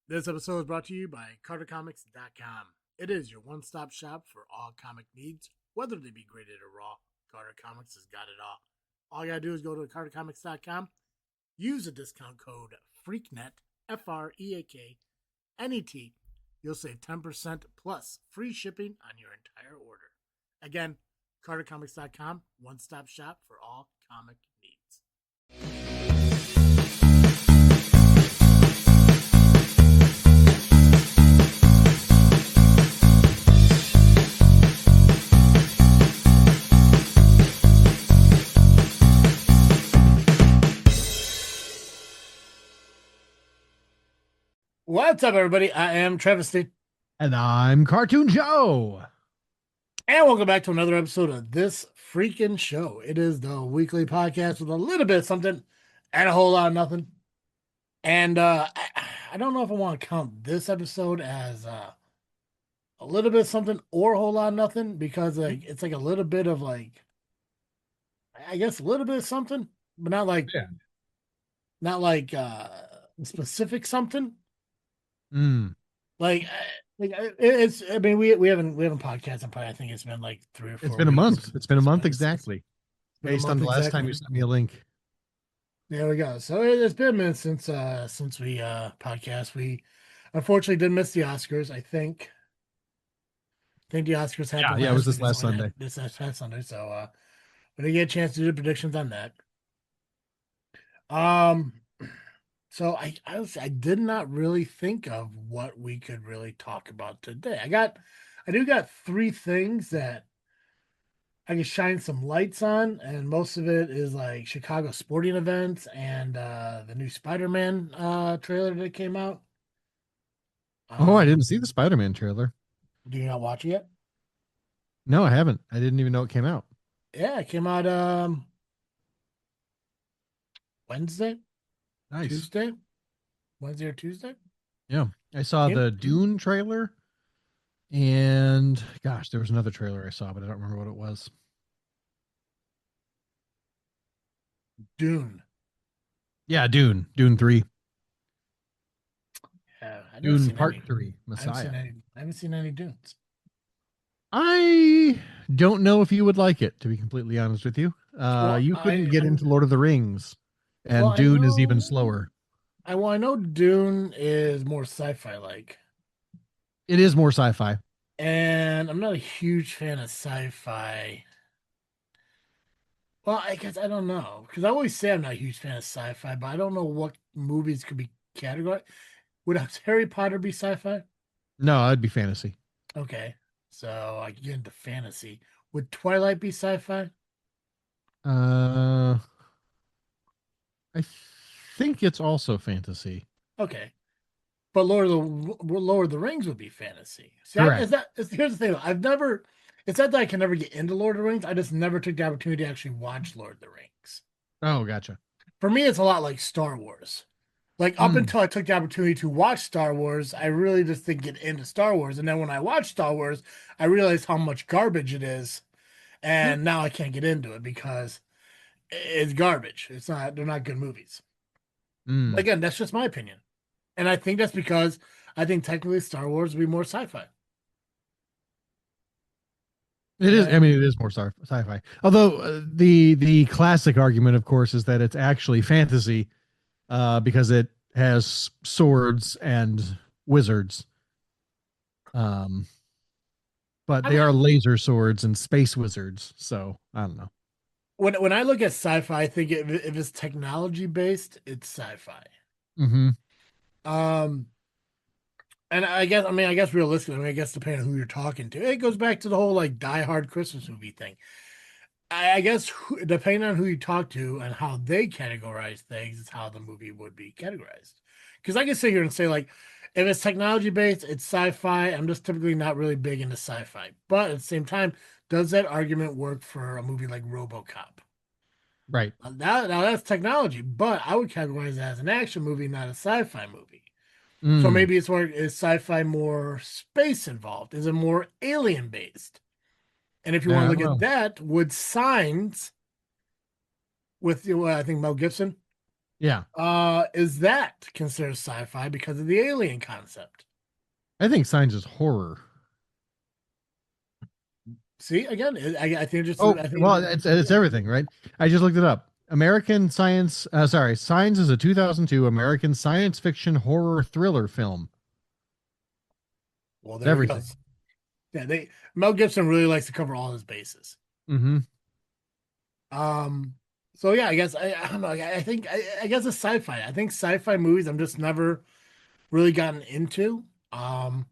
This episode is brought to you by CarterComics.com. It is your one-stop shop for all comic needs, whether they be graded or raw. Carter Comics has got it all. All you gotta do is go to CarterComics.com, use the discount code FREAKNET, FREAKNET. You'll save 10% plus free shipping on your entire order. Again, CarterComics.com, one-stop shop for all comic needs. What's up, everybody? I am Travesty. And I'm Cartoon Joe. And welcome back to another episode of This Freakin' Show. It is the weekly podcast with a little bit of something and a whole lot of nothing. And I don't know if I want to count this episode as a little bit of something or a whole lot of nothing, because it's like a little bit of I guess a little bit of something, but not like specific something. It's. I mean, we haven't podcasted. Probably, I think it's been like 3 or 4. It's been a month. It's been a month exactly, based on the last time you sent me a link. There we go. So it's been a minute since we podcast. We unfortunately did miss the Oscars. I think the Oscars happened. Yeah, it was this last Sunday. This past Sunday. So we didn't get a chance to do predictions on that. So I did not really think of what we could really talk about today. I do got 3 things that I can shine some lights on, and most of it is like Chicago sporting events and the new Spider-Man trailer that came out. I didn't see the Spider-Man trailer. Do you not watch it yet? No, I haven't. I didn't even know it came out. Yeah, it came out Wednesday. Nice. Tuesday? Wednesday or Tuesday? Yeah. I saw the Dune trailer, and gosh, there was another trailer I saw, but I don't remember what it was. Dune. Yeah, Dune 3. Yeah, Dune Part 3, Messiah. I haven't seen any Dunes. I don't know if you would like it, to be completely honest with you. You couldn't get into Lord of the Rings, and Dune is even slower. I know Dune is more sci-fi like. It is more sci-fi. And I'm not a huge fan of sci-fi. Well, I guess I don't know, because I always say I'm not a huge fan of sci-fi, but I don't know what movies could be categorized. Would Harry Potter be sci-fi? No, it'd be fantasy. Okay, so I get into fantasy. Would Twilight be sci-fi? I think it's also fantasy. Okay, but Lord of the Rings would be fantasy. See, correct. Here's the thing. It's not that I can never get into Lord of the Rings. I just never took the opportunity to actually watch Lord of the Rings. Oh, gotcha. For me, it's a lot like Star Wars. Like, up until I took the opportunity to watch Star Wars, I really just didn't get into Star Wars. And then when I watched Star Wars, I realized how much garbage it is. And now I can't get into it because it's garbage. They're not good movies. Again, that's just my opinion. And I think that's because I think technically Star Wars would be more sci-fi. It is. I mean, it is more sci-fi. Although the classic argument, of course, is that it's actually fantasy, because it has swords and wizards. But they are laser swords and space wizards. So I don't know. When I look at sci-fi, I think if it's technology based, it's sci-fi. And I guess realistically, depending on who you're talking to, it goes back to the whole like Die Hard Christmas movie thing. I guess depending on who you talk to and how they categorize things is how the movie would be categorized. Because I can sit here and say, like, if it's technology based, it's sci-fi. I'm just typically not really big into sci-fi. But at the same time, does that argument work for a movie like RoboCop? Right. Now that's technology, but I would categorize it as an action movie, not a sci-fi movie. So maybe is sci-fi more space involved? Is it more alien based? And if you want to look at that, would Signs with I think Mel Gibson? Yeah. Is that considered sci-fi because of the alien concept? I think Signs is horror. See, again, I think Oh, I think well, it's yeah. everything, right? I just looked it up. American Science, sorry, Signs is a 2002 American science fiction horror thriller film. Well, It's there he everything. goes. Yeah, they Mel Gibson really likes to cover all his bases. Mm-hmm. Um, so yeah, I don't know. I guess it's sci-fi. I think sci-fi movies I'm just never really gotten into. Um,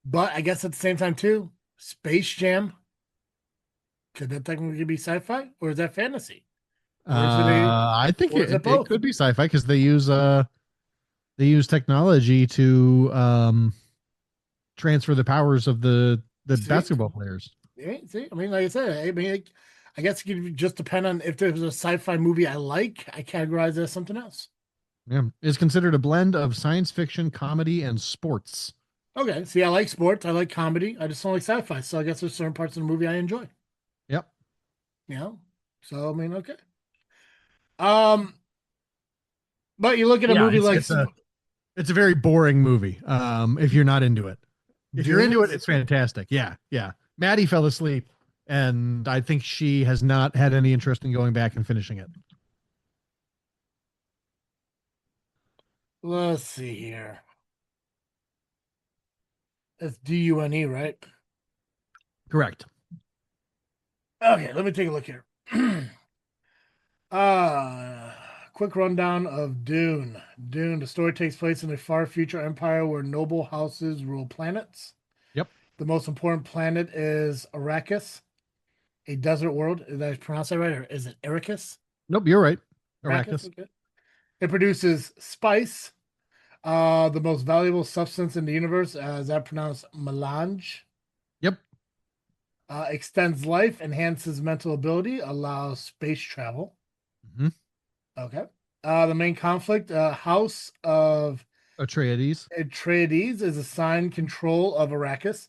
but I guess at the same time too, Space Jam, could that technically be sci-fi or is that fantasy? Or is it a I think or is it it both? could be sci-fi because they use technology to transfer the powers of the See? basketball players. Yeah, see, I mean, like I said, I mean, I guess it could just depend on if there's a sci-fi movie I like, I categorize it as something else. Yeah, it's considered a blend of science fiction, comedy, and sports. Okay, see, I like sports, I like comedy, I just don't like sci-fi. So I guess there's certain parts of the movie I enjoy. Yep. You know, so I mean, okay. Um, but you look at a Yeah, movie like it's a very boring movie. If you're not into it, if you're into Dune. it, it's fantastic. Yeah, yeah. Maddie fell asleep, and I think she has not had any interest in going back and finishing it. Let's see here. It's Dune, right? Correct. Okay, let me take a look here. Uh, quick rundown of Dune. Dune, the story takes place in a far future empire where noble houses rule planets. Yep. The most important planet is Arrakis, a desert world. Did I pronounce that right? Or is it Arrakis? Nope. You're right. Arrakis, Arrakis. okay. It produces spice, the most valuable substance in the universe. Is that pronounced melange? Yep. Extends life, enhances mental ability, allows space travel. Hmm. Okay. The main conflict, House of Atreides. Atreides is assigned control of Arrakis.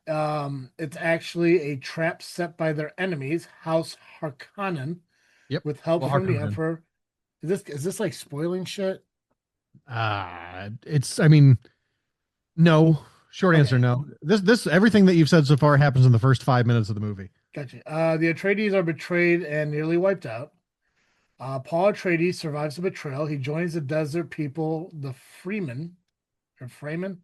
It's actually a trap set by their enemies, House Harkonnen, Yep. with help Well, from the Harkonnen. Emperor. Is this like spoiling shit? It's. I mean, no. Short answer, Okay, no. This everything that you've said so far happens in the first 5 minutes of the movie. gotcha. The Atreides are betrayed and nearly wiped out. Paul Atreides survives the betrayal. He joins the desert people, the Freeman or Freeman,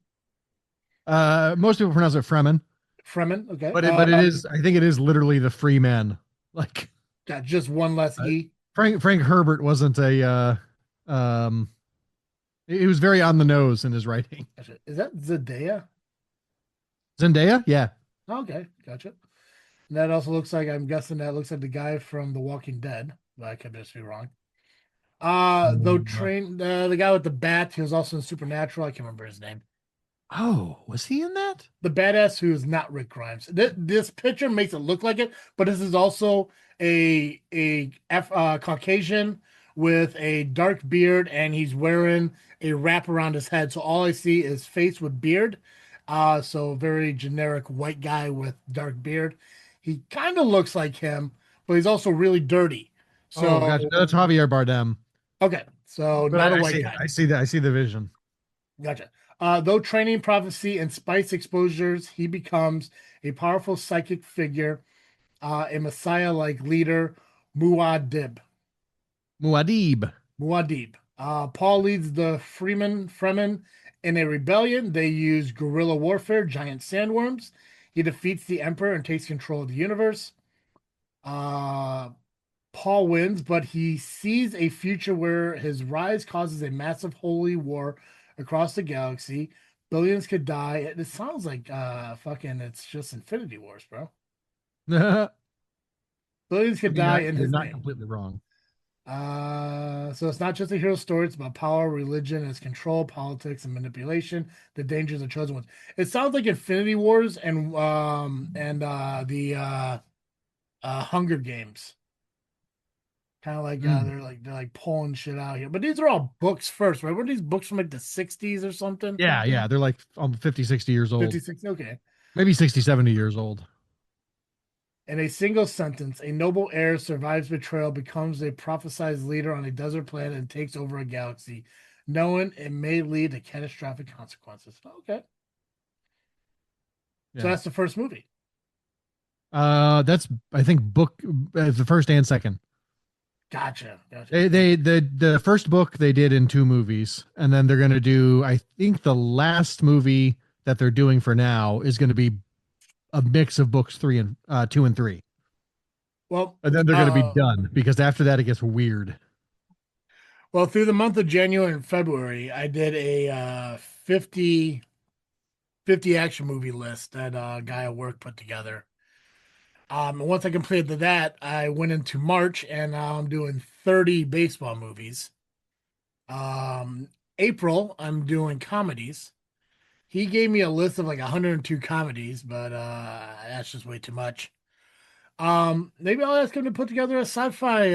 Most people pronounce it Fremen, Fremen. Okay. but it is. I think it is literally the free men. Like Got just one less uh, E. Frank Herbert wasn't a. Um, he was very on the nose in his writing. Gotcha. Is that Zendaya? Zendaya, yeah. Okay, gotcha. And that also looks like I'm guessing that looks like the guy from The Walking Dead, but I could just be wrong. Though train the guy with the bat, he was also in Supernatural. I can't remember his name. Oh, was he in that? The badass who is not Rick Grimes. This picture makes it look like it, but this is also a Caucasian with a dark beard, and he's wearing a wrap around his head. So all I see is face with beard. So very generic white guy with dark beard. He kind of looks like him, but he's also really dirty. Oh, gotcha. So No, that's Javier Bardem. okay, so But not a I white see it. guy. I see that. I see the vision. Gotcha. Though training prophecy and spice exposures, he becomes a powerful psychic figure, a messiah-like leader, Muad'Dib. Muad'Dib. Muad'Dib. Paul leads the Fremen in a rebellion. They use guerrilla warfare, giant sandworms. He defeats the Emperor and takes control of the universe. Uh, Paul wins, but he sees a future where his rise causes a massive holy war across the galaxy. Billions could die. It sounds like fucking it's just Infinity Wars, bro. I Billions could mean, die in you're his not name. completely wrong. So it's not just a hero story, it's about power, religion, its control, politics, and manipulation, the dangers of chosen ones. It sounds like Infinity Wars and the Hunger Games. Kind of like Mm. they're like pulling shit out here. But these are all books first, right? Were these books from like the 60s or something? Yeah, yeah. They're like 50, 60 years old. 56. Okay. Maybe 60, 70 years old. In a single sentence, a noble heir survives betrayal, becomes a prophesized leader on a desert planet, and takes over a galaxy, knowing it may lead to catastrophic consequences. Okay. So Yeah. that's the first movie. That's I think book the first and second. Gotcha. Gotcha. The first book they did in two movies, and then they're gonna do. I think the last movie that they're doing for now is going to be a mix of books three and two and three, Well, and then they're going to be done because after that it gets weird. well, through the month of January and February, I did a 50 action movie list that a guy at work put together. And once I completed that, I went into March and now I'm doing 30 baseball movies. Um, April, I'm doing comedies. He gave me a list of like 102 comedies, but that's just way too much. Maybe I'll ask him to put together a sci-fi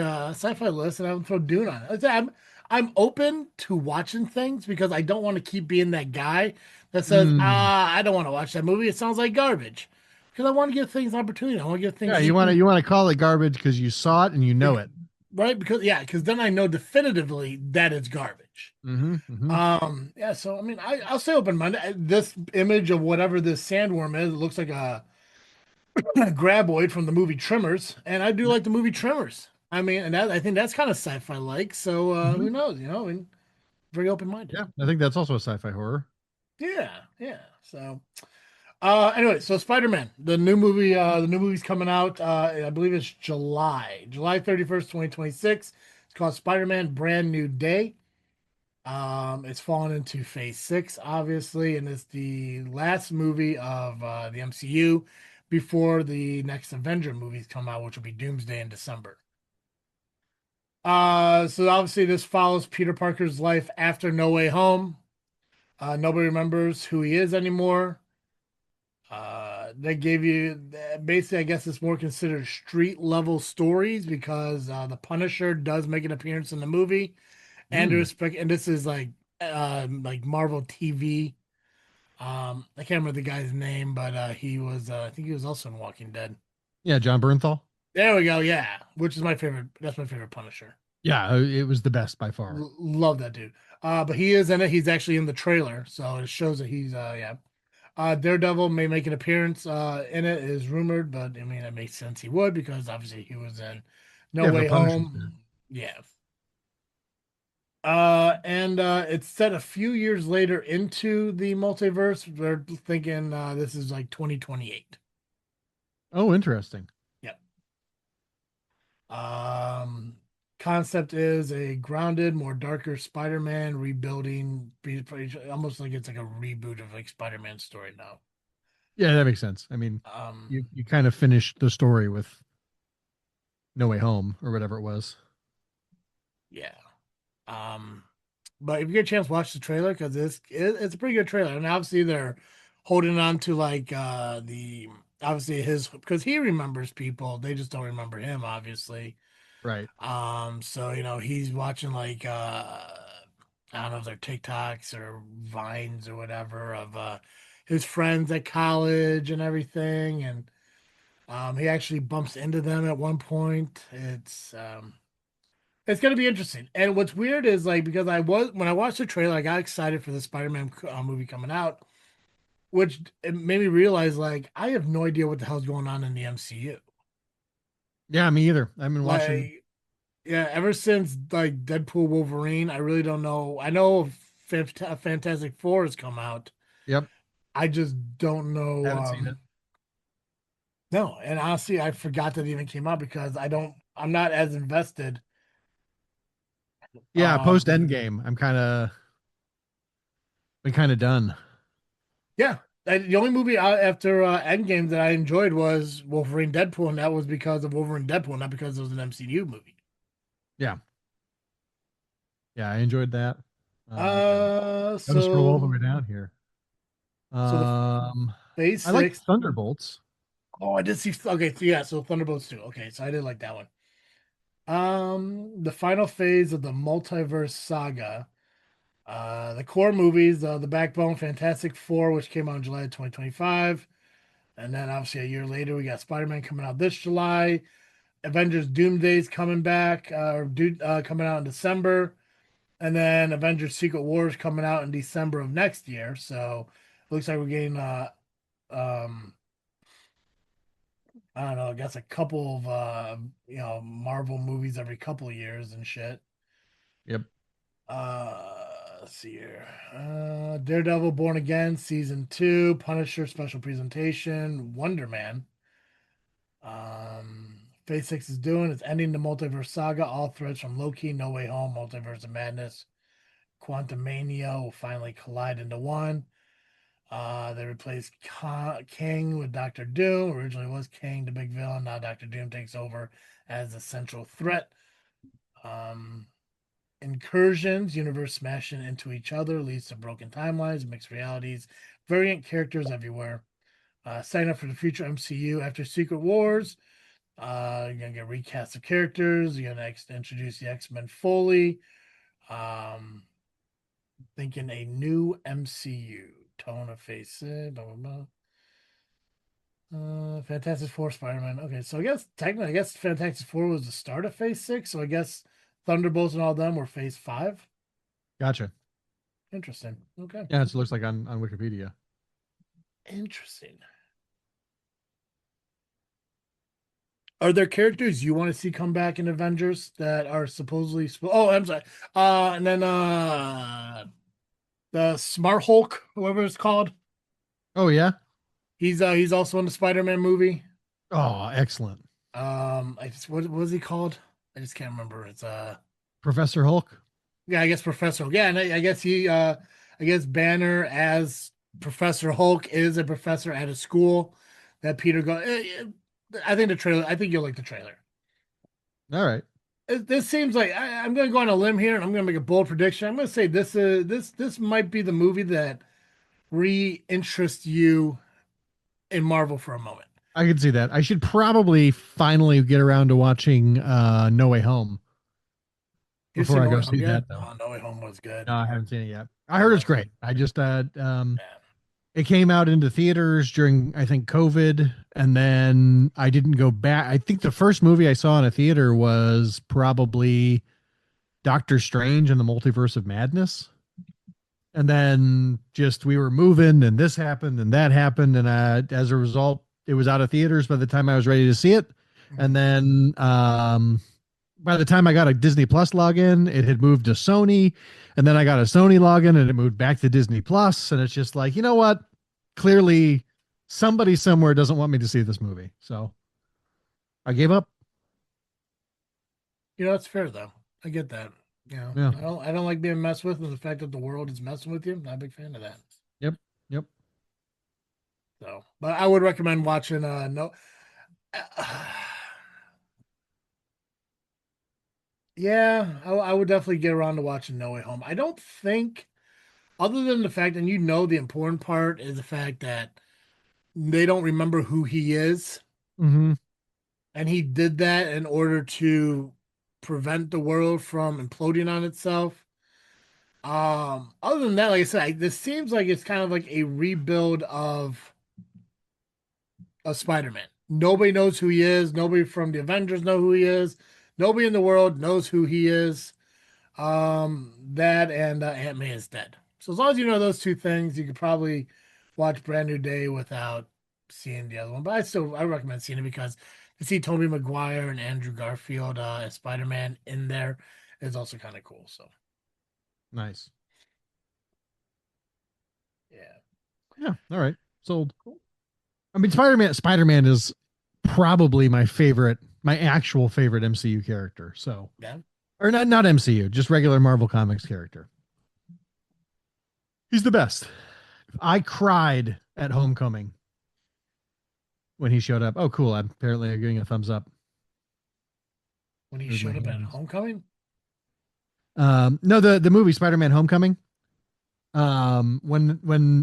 list and I'll throw Dune on it. I'm open to watching things because I don't want to keep being that guy that says, Mm. I don't want to watch that movie. It sounds like garbage. Because I want to give things an opportunity. I want to give Yeah, things equal, you want to call it garbage because you saw it and you know it. right? Because yeah, because then I know definitively that it's garbage. Mm-hmm, mm-hmm. Yeah, so I mean, I'll say open minded. This image of whatever this sandworm is, it looks like a graboid from the movie Tremors, and I do like the movie Tremors. I mean, and that I think that's kind of sci-fi like. So who Mm-hmm. knows? I mean, very open minded. Yeah, I think that's also a sci-fi horror. Yeah, yeah. So anyway, so Spider-Man, the new movie's coming out. I believe it's July 31st, 2026. It's called Spider-Man Brand New Day. It's fallen into phase six, obviously, and it's the last movie of the MCU before the next Avenger movies come out, which will be Doomsday in December. So obviously this follows Peter Parker's life after No Way Home. Nobody remembers who he is anymore. They gave you basically, I guess it's more considered street level stories because the Punisher does make an appearance in the movie, and Mm. and this is like Marvel TV. I can't remember the guy's name, but he was I think he was also in Walking Dead. Yeah, John Bernthal. There we go. Yeah, which is my favorite. That's my favorite Punisher. Yeah, it was the best by far. Love that dude. But he is in it. He's actually in the trailer, so it shows that he's yeah. Daredevil may make an appearance in it is rumored, but I mean it makes sense he would because obviously he was in No Yeah, if the Way Punisher's there. Home. Yeah. And it's set a few years later into the multiverse. We're thinking this is like 2028. Oh, interesting. Yep. Um, Concept is a grounded, more darker Spider-Man rebuilding, almost like it's like a reboot of like Spider-Man story now. Yeah, that makes sense. I mean, Um, you kind of finished the story with No Way Home or whatever it was. yeah. Um, but if you get a chance, watch the trailer because it's a pretty good trailer, and obviously they're holding on to like the obviously his because he remembers people, they just don't remember him, obviously. Right. So he's watching like I don't know if they're TikToks or Vines or whatever of his friends at college and everything, and he actually bumps into them at one point. It's gonna be interesting. And what's weird is like because I was when I watched the trailer, I got excited for the Spider-Man movie coming out, which it made me realize like I have no idea what the hell's going on in the MCU. Yeah, me either. I've been watching. Like, yeah, ever since like Deadpool Wolverine, I really don't know. I know Fantastic Four has come out. Yep. I just don't know. Haven't seen it. No, and honestly, I forgot that it even came out because I'm not as invested. Yeah, post Um, Endgame, been kind of done. yeah, the only movie after Endgame that I enjoyed was Wolverine Deadpool, and that was because of Wolverine Deadpool, not because it was an MCU movie. Yeah. Yeah, I enjoyed that. Gotta scroll all the So way down here. the Um, Phase I like Six. Thunderbolts. Oh, I did see. Okay, so yeah, so Thunderbolts too. Okay, so I did like that one. The final phase of the multiverse saga. The core movies, the Backbone, Fantastic Four, which came out in July of 2025. And then obviously a year later, we got Spider-Man coming out this July. Avengers Doomsday's coming back, coming out in December. And then Avengers Secret Wars coming out in December of next year. So it looks like we're getting um I don't know, I guess a couple of Marvel movies every couple of years and shit. Yep. Let's see here. Daredevil Born Again season 2, Punisher special presentation, Wonder Man. Phase 6 is doing it's ending the multiverse saga. All threads from Loki, No Way Home, Multiverse of Madness, Quantum Mania will finally collide into one. They replaced King with Doctor Doom. Originally was King the big villain. Now Doctor Doom takes over as the central threat. Um, Incursions, universe smashing into each other leads to broken timelines, mixed realities, variant characters everywhere. Sign up for the future MCU after Secret Wars. You're gonna get recast of characters. You're gonna introduce the X-Men fully. Um, Thinking a new MCU tone of face. Blah, blah, blah. Fantastic Four, Spider-Man. Okay, so I guess technically, I guess Fantastic Four was the start of Phase 6. So I guess Thunderbolts and all them were Phase 5. Gotcha. Interesting. Okay, Yeah, it looks like on Wikipedia. interesting. Are there characters you want to see come back in Avengers that are supposedly? Oh, I'm sorry. And then the Smart Hulk, whoever it's called. Oh yeah. He's also in the Spider-Man movie. Oh, excellent. What was he called? I just can't remember. It's Professor Hulk. yeah, I guess Professor Hulk. Yeah, and I guess I guess Banner as Professor Hulk is a professor at a school that Peter go. I think the trailer. I think you'll like the trailer. All right. This seems like I'm going to go on a limb here, and I'm going to make a bold prediction. I'm going to say this might be the movie that re-interests you in Marvel for a moment. I can see that. I should probably finally get around to watching No Way Home You before seen I No go Way Home see yet? that though. Oh, No Way Home was good. No, I haven't seen it yet. I heard No, it's great. I just yeah. it came out into theaters during I think COVID, and then I didn't go back. I think the first movie I saw in a theater was probably Doctor Strange and the Multiverse of Madness. And then just we were moving and this happened and that happened, and as a result it was out of theaters by the time I was ready to see it. And Mhm. then by the time I got a Disney Plus login, it had moved to Sony, and then I got a Sony login and it moved back to Disney Plus, and it's just like, you know what? Clearly somebody somewhere doesn't want me to see this movie. So I gave up. It's fair though. I get that. Yeah. I don't like being messed with, and the fact that the world is messing with you, I'm not a big fan of that. Yep. Yep. So, but I would recommend watching no yeah, I would definitely get around to watching No Way Home. I don't think other than the fact, and the important part is the fact that they don't remember who he is, Mm-hmm. and he did that in order to prevent the world from imploding on itself. Other than that, like I said, this seems like it's kind of like a rebuild of Spider-Man. Nobody knows who he is. Nobody from the Avengers know who he is. Nobody in the world knows who he is. That and Aunt May is dead. So as long as you know those two things, you could probably watch Brand New Day without seeing the other one. But I recommend seeing it because to see Tobey Maguire and Andrew Garfield as Spider-Man in there is also kind of cool. So Nice. yeah, Yeah. All right. Sold. cool. I mean, Spider-Man is probably my actual favorite MCU character. So, Yeah. or not MCU, just regular Marvel Comics character. He's the best. I cried at Homecoming when he showed up. Oh, cool. I'm apparently getting a thumbs up. When he There's my showed up at hands. Homecoming. No, the movie Spider-Man Homecoming. When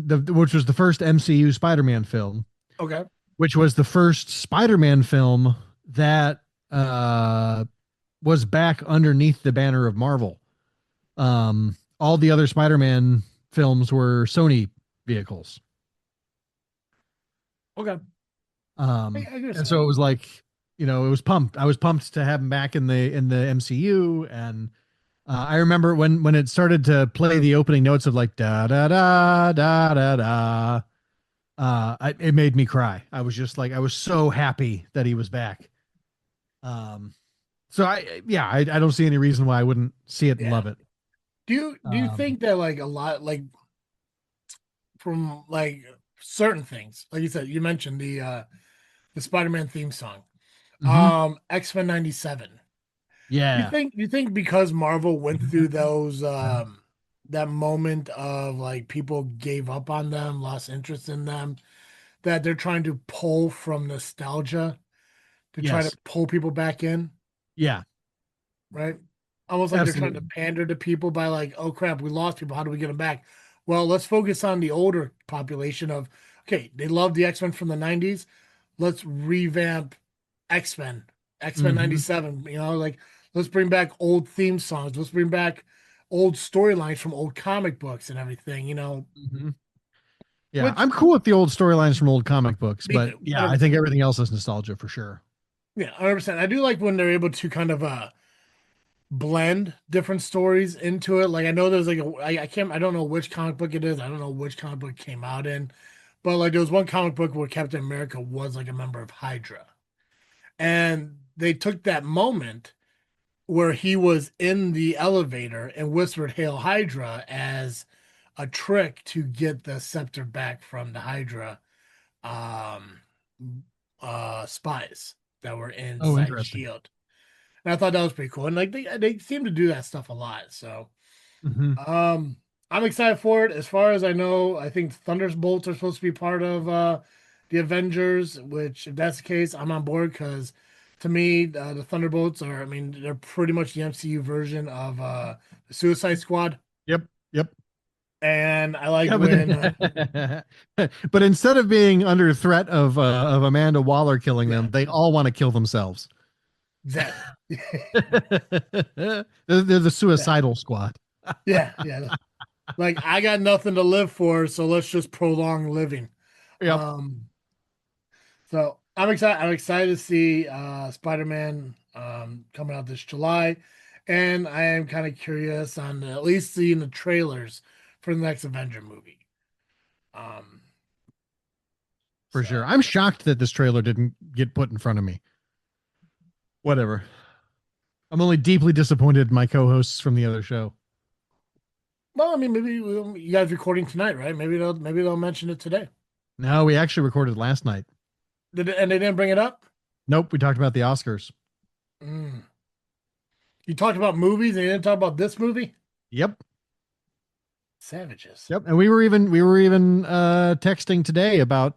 the which was the first MCU Spider-Man film, Okay. which was the first Spider-Man film that was back underneath the banner of Marvel. All the other Spider-Man films were Sony vehicles. Okay. I guess And so. so it was like, it was pumped. I was pumped to have him back in the MCU. And I remember when it started to play the opening notes of like da da da da da da. It made me cry. I was just like, I was so happy that he was back. Um, so I don't see any reason why I wouldn't see it and Yeah. love it. Do you Um, think that like a lot like from like certain things, like you said, you mentioned the Spider-Man theme song, mhm. X-Men '97. Yeah. Do you think because Marvel went through those that moment of like people gave up on them, lost interest in them, that they're trying to pull from nostalgia to try to Yes. pull people back in, Yeah. right? Almost like they're trying to Absolutely. pander to people by like, oh crap, we lost people. How do we get them back? Well, let's focus on the older population of, okay, they love the X-Men from the 90s. Let's revamp X-Men, X-Men Hmm. 97, like let's bring back old theme songs. Let's bring back old storylines from old comic books and everything, Hmm. Yeah, which I'm cool with the old storylines from old comic books, me but too, yeah, I 100%. think everything else is nostalgia for sure. Yeah, 100%. I do like when they're able to kind of blend different stories into it. Like I know there's like I can't I don't know which comic book it is. I don't know which comic book it came out in, but like there was one comic book where Captain America was like a member of Hydra. And they took that moment where he was in the elevator and whispered Hail Hydra as a trick to get the scepter back from the Hydra um spies that were Oh, inside interesting. Shield. And I thought that was pretty cool. And like they seem to do that stuff a lot. So Hmm. um I'm excited for it. As far as I know, I think Thunderbolts are supposed to be part of the Avengers, which if that's the case, I'm on board because to me, the Thunderbolts are, I mean, they're pretty much the MCU version of the Suicide Squad. Yep. Yep. And I like Yeah, when but instead of being under threat of Amanda Waller killing yeah, them, they all want to kill themselves. exactly. They're the Yeah, suicidal squad. yeah. Like I got nothing to live for, so let's just prolong living. Yep, Um, so I'm excited. I'm excited to see Spider-Man coming out this July, and I am kind of curious on at least seeing the trailers for the next Avenger movie. Um, for so sure. I'm shocked that this trailer didn't get put in front of me. Whatever. I'm only deeply disappointed in my co-hosts from the other show. well, I mean, maybe you guys recording tonight, right? Maybe they'll mention it today. No, we actually recorded last night. And they didn't bring it up. Nope, we talked about the Oscars. Mm. You talked about movies and you didn't talk about this movie. Yep. Savages. Yep. And we were even texting today about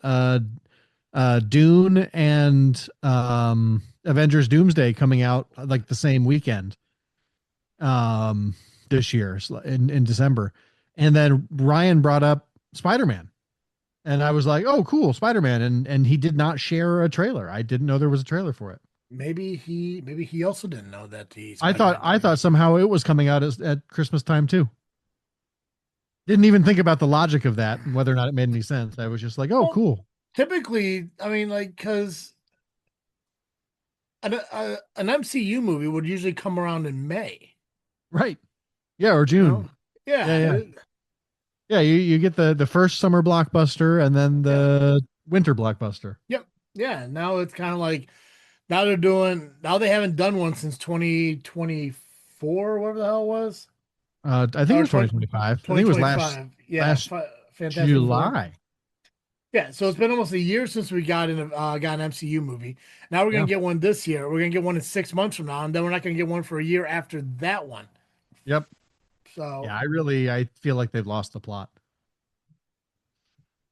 Dune and Avengers Doomsday coming out like the same weekend this year in December. And then Ryan brought up Spider-Man. And I was like, "Oh, cool, Spider-Man." And he did not share a trailer. I didn't know there was a trailer for it. Maybe he also didn't know that the I thought Spider-Man I movie. thought somehow it was coming out at Christmas time too. Didn't even think about the logic of that and whether or not it made any sense. I was just like, "Oh, Well, cool." typically, I mean, like, because an MCU movie would usually come around in May, Right. Yeah, or you know? June. Yeah, Yeah, yeah. Yeah, you get the first summer blockbuster and then yeah, the winter blockbuster. yep, yeah. Now it's kind of like now they haven't done one since 2024, whatever the hell it was, I think it or was 2025. I think it was last 2025. Yeah, last Fantastic Four. July. Yeah, so it's been almost a year since we got an MCU movie. Now we're gonna Yeah. get one this year. We're gonna get one in 6 months from now, and then we're not gonna get one for a year after that one. Yep. Yeah, So I feel like they've lost the plot.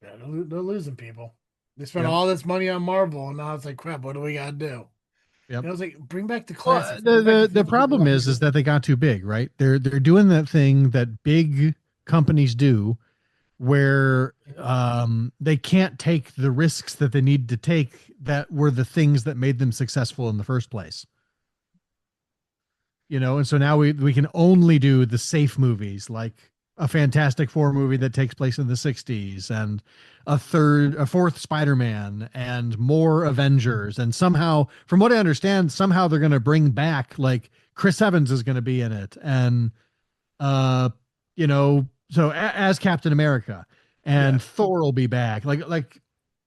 yeah, they're losing people. They spent Yep. all this money on Marvel, and now it's like crap. What do we gotta do? Yep. And I was like, bring back the Well, classics. the Bring back the the things that people problem love. is that they got too big, right? They're doing that thing that big companies do where they can't take the risks that they need to take that were the things that made them successful in the first place. And so now we can only do the safe movies like a Fantastic Four movie that takes place in the 60s, and a fourth Spider-Man, and more Avengers. And somehow, from what I understand, somehow they're going to bring back, like, Chris Evans is going to be in it. And, uh, as Captain America, Yeah. and Thor will be back. Like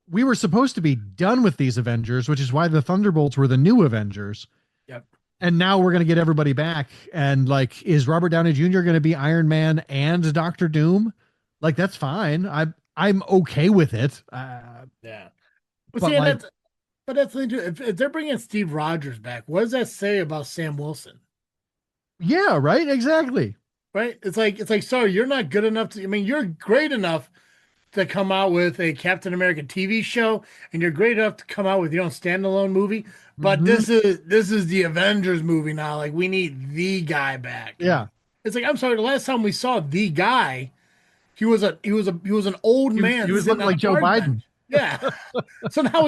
we were supposed to be done with these Avengers, which is why the Thunderbolts were the new Avengers. Yep. And now we're going to get everybody back. And like, is Robert Downey Jr. going to be Iron Man and Doctor Doom? Like, that's fine. I'm okay with it. Yeah. But But see, and like, that's the thing too. If they're bringing Steve Rogers back, what does that say about Sam Wilson? yeah, right, exactly. Right? It's like, sorry, you're not good enough to. I mean, you're great enough to come out with a Captain America TV show, and you're great enough to come out with your own standalone movie. But Hmm. this is the Avengers movie now. Like, we need the guy back. Yeah, It's like, I'm sorry, the last time we saw the guy, he was an old he man was sitting looking on like a Joe park bench. Biden. Yeah. So now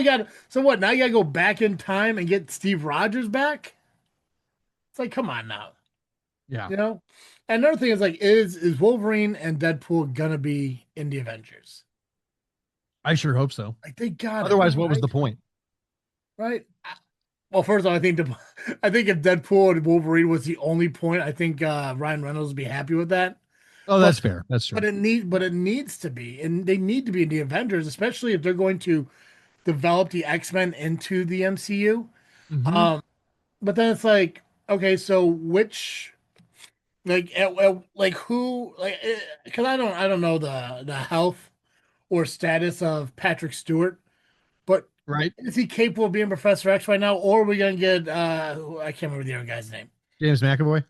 what? Now you gotta go back in time and get Steve Rogers back? It's like, come on now. Yeah, You know? And another thing is like, is Wolverine and Deadpool gonna be in the Avengers? I sure hope so. Like, they gotta Otherwise, be, what was right? the point? Right? Well, first of all, I think if Deadpool and Wolverine was the only point, I think Ryan Reynolds would be happy with that. Oh, But that's fair. That's true. it needs to be, and they need to be in the Avengers, especially if they're going to develop the X-Men into the MCU. Hmm. Um, but then it's like, okay, so which, like who, like, because I don't know the health or status of Patrick Stewart, but Right. is he capable of being Professor X right now, or are we gonna get I can't remember the other guy's name. James McAvoy.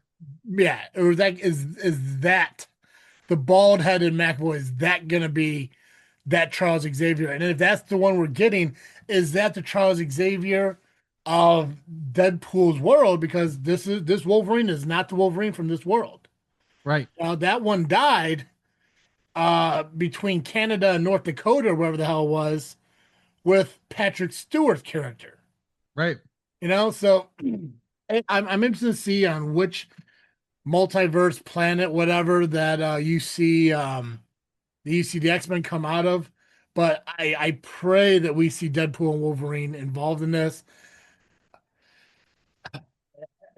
Yeah, or is that the bald-headed McAvoy? Is that gonna be that Charles Xavier? And if that's the one we're getting, is that the Charles Xavier of Deadpool's world? Because this Wolverine is not the Wolverine from this world. Right. Now that one died between Canada and North Dakota, or wherever the hell it was, with Patrick Stewart's character. Right. So I'm interested to see on which multiverse planet, whatever that you see the X-Men come out of. But I pray that we see Deadpool and Wolverine involved in this.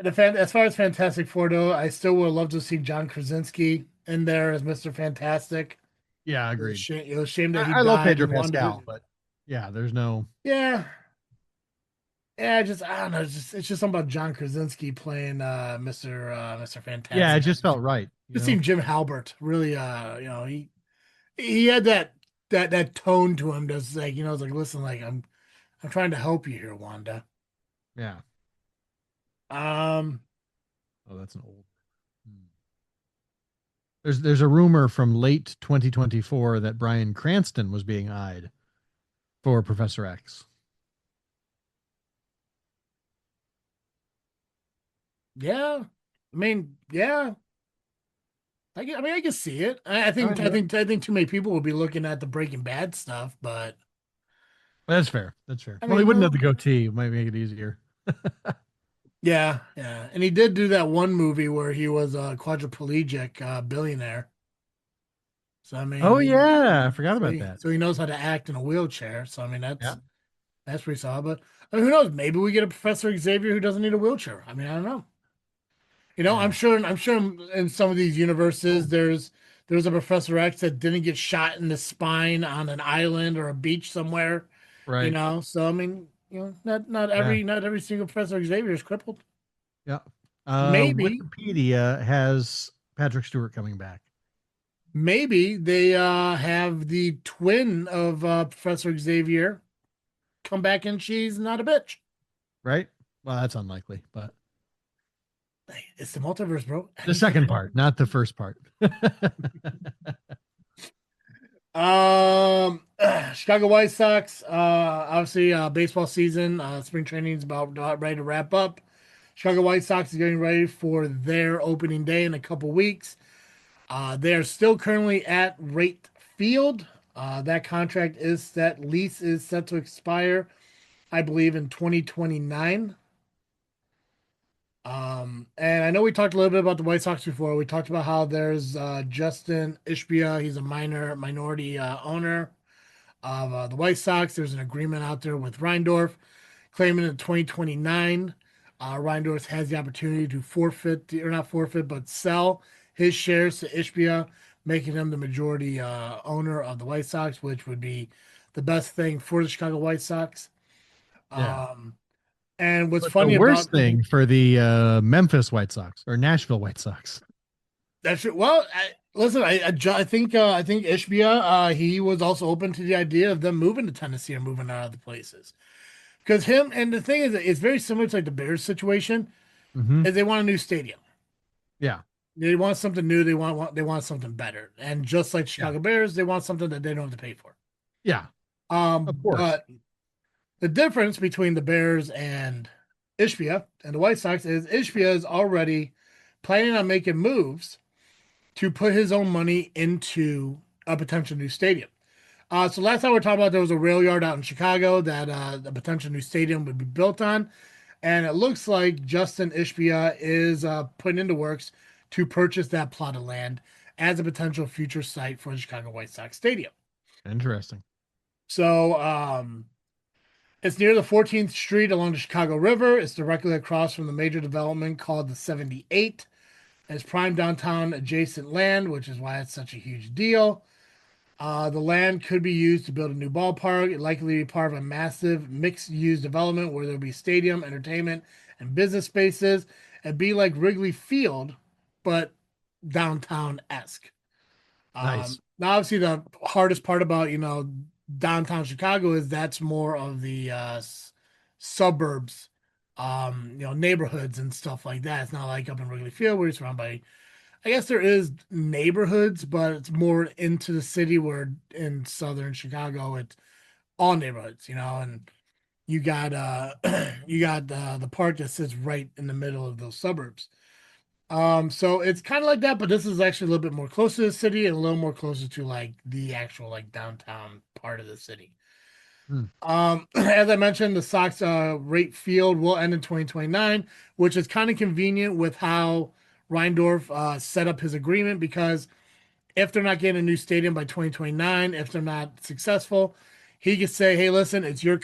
As far as Fantastic Four, though, I still would love to see John Krasinski in there as Mr. Fantastic. Yeah, It was a agreed. shame, it was a shame that he I love died Pedro in Pascal, WandaVision. but yeah, there's no. Yeah, yeah, I don't know. It's just something about John Krasinski playing Mr. Yeah, it Fantastic. just felt right. You Just know. seemed Jim Halbert really. He had that tone to him that's like, it's like, listen, like, I'm trying to help you here, Wanda. Yeah. Um, Oh, that's an old. Hmm. There's a rumor from late 2024 that Bryan Cranston was being eyed for Professor X. yeah, yeah, I can see it. I Oh, think I yeah. think I think too many people will be looking at the Breaking Bad stuff, but That's fair. That's fair. I Well, he mean, wouldn't have the goatee. It might make it easier. yeah, yeah, and he did do that one movie where he was a quadriplegic billionaire. So I mean, Oh yeah, I forgot so about he, that. so he knows how to act in a wheelchair. So I mean, Yeah. that's pretty solid. But I mean, who knows? Maybe we get a Professor Xavier who doesn't need a wheelchair. I mean, I don't know. I'm Yeah. sure. I'm sure in some of these universes, Oh, there's a Professor X that didn't get shot in the spine on an island or a beach somewhere. right. So I mean, not Yeah. every single Professor Xavier is crippled. Yeah. Maybe Wikipedia has Patrick Stewart coming back, maybe they have the twin of Professor Xavier come back and she's not a bitch. right? Well, that's unlikely, but Hey, it's the multiverse, bro. the Anything second can part, happen. not the first part. Chicago White Sox. Obviously, baseball season, spring training is about ready to wrap up. Chicago White Sox is getting ready for their opening day in a couple weeks. They are still currently at Rate Field. That lease is set to expire, I believe, in 2029. And I know we talked a little bit about the White Sox before. We talked about how there's Justin Ishbia. He's a minority owner of the White Sox. There's an agreement out there with Reindorf claiming in 2029, Reindorf has the opportunity to forfeit, or not forfeit, but sell his shares to Ishbia, making him the majority owner of the White Sox, which would be the best thing for the Chicago White Sox. Yeah. Um, and what's But the funny about worst thing for the Memphis White Sox or Nashville White Sox. that's it. Well, listen, I think Ishbia he was also open to the idea of them moving to Tennessee or moving out of the places because him and the thing is it's very similar to like the Bears situation Hmm. is they want a new stadium. Yeah. They want something new. They want something better. And just like Yeah. Chicago Bears, they want something that they don't have to pay for. Yeah. Of course. But the difference between the Bears and Ishbia and the White Sox is Ishbia is already planning on making moves to put his own money into a potential new stadium. So last time we were talking about there was a rail yard out in Chicago that the potential new stadium would be built on. And it looks like Justin Ishbia is putting into works to purchase that plot of land as a potential future site for the Chicago White Sox Stadium. Interesting. So it's near the 14th Street along the Chicago River. It's directly across from the major development called the 78. It's prime downtown adjacent land, which is why it's such a huge deal. The land could be used to build a new ballpark. It likely be part of a massive mixed-use development where there'll be stadium, entertainment, and business spaces. It'd be like Wrigley Field, but downtown-esque. Nice. Now, obviously, the hardest part about downtown Chicago is that's more of the suburbs, neighborhoods and stuff like that. It's not like up in Wrigley Field where you're surrounded by I guess there is neighborhoods, but it's more into the city where in southern Chicago it's all neighborhoods, and you got you got the park that sits right in the middle of those suburbs. So it's kind of like that, but this is actually a little bit more close to the city and a little more closer to like the actual like downtown part of the city. Hmm. As I mentioned, the Sox rate field will end in 2029, which is kind of convenient with how Reindorf set up his agreement because if they're not getting a new stadium by 2029, if they're not successful, he could say, "Hey, listen, it's your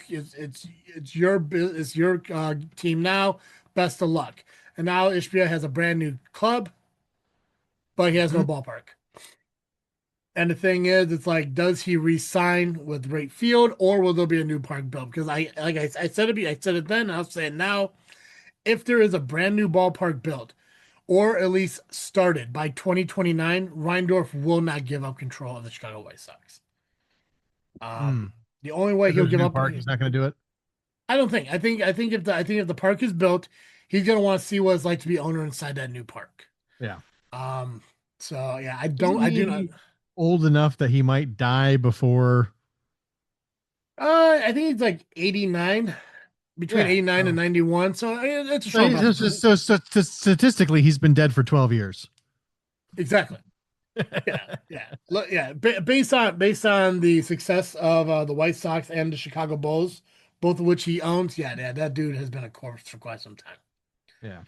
team now. Best of luck." And now Ishbia has a brand new club, but he has Mhm. no ballpark. And the thing is, it's like, does he re-sign with Rate Field, or will there be a new park built? Because I said it, I said it then, I'll say it now. If there is a brand new ballpark built, or at least started by 2029, Reindorf will not give up control of the Chicago White Sox. Hmm. The only way If he'll there's a give new up, park, he's not going to do it. I don't think. I think if the park is built, he's gonna want to see what it's like to be owner inside that new park. Yeah. Um, so yeah, Isn't I do not. he old enough that he might die before? I think he's like 89, between Yeah. 89 and So, 91. So it's a so, short he's- so statistically, he's been dead for 12 years. exactly. Yeah, yeah, look, yeah. Based on the success of the White Sox and the Chicago Bulls, both of which he owns, yeah, that dude has been a corpse for quite some time. Yeah.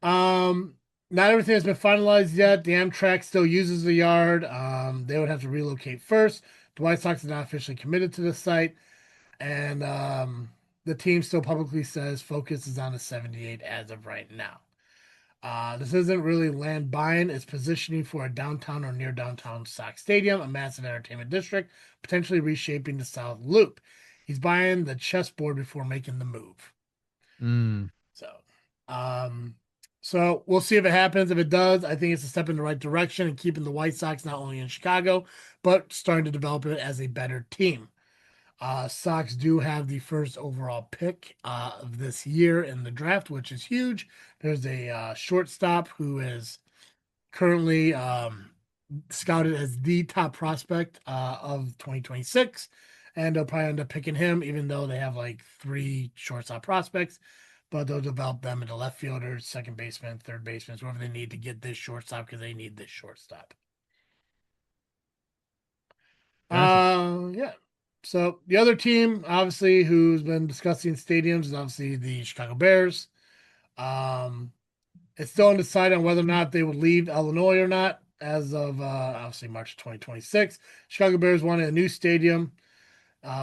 Um, Not everything has been finalized yet. The Amtrak still uses the yard. They would have to relocate first. The White Sox are not officially committed to the site, and the team still publicly says focus is on the 78 as of right now. This isn't really land buying, it's positioning for a downtown or near downtown Sox Stadium, a massive entertainment district, potentially reshaping the South Loop. He's buying the chessboard before making the move. Mm. So, um, so we'll see if it happens. If it does, I think it's a step in the right direction and keeping the White Sox not only in Chicago, but starting to develop it as a better team. Sox do have the first overall pick of this year in the draft, which is huge. There's a shortstop who is currently scouted as the top prospect of 2026, and they'll probably end up picking him, even though they have like three shortstop prospects. But they'll develop them into left fielders, second baseman, third baseman, whoever they need to get this shortstop because they need this shortstop. Gotcha. Yeah. So the other team, obviously, who's been discussing stadiums is obviously the Chicago Bears. Um, it's still undecided on whether or not they would leave Illinois or not as of obviously March 2026. Chicago Bears wanted a new stadium,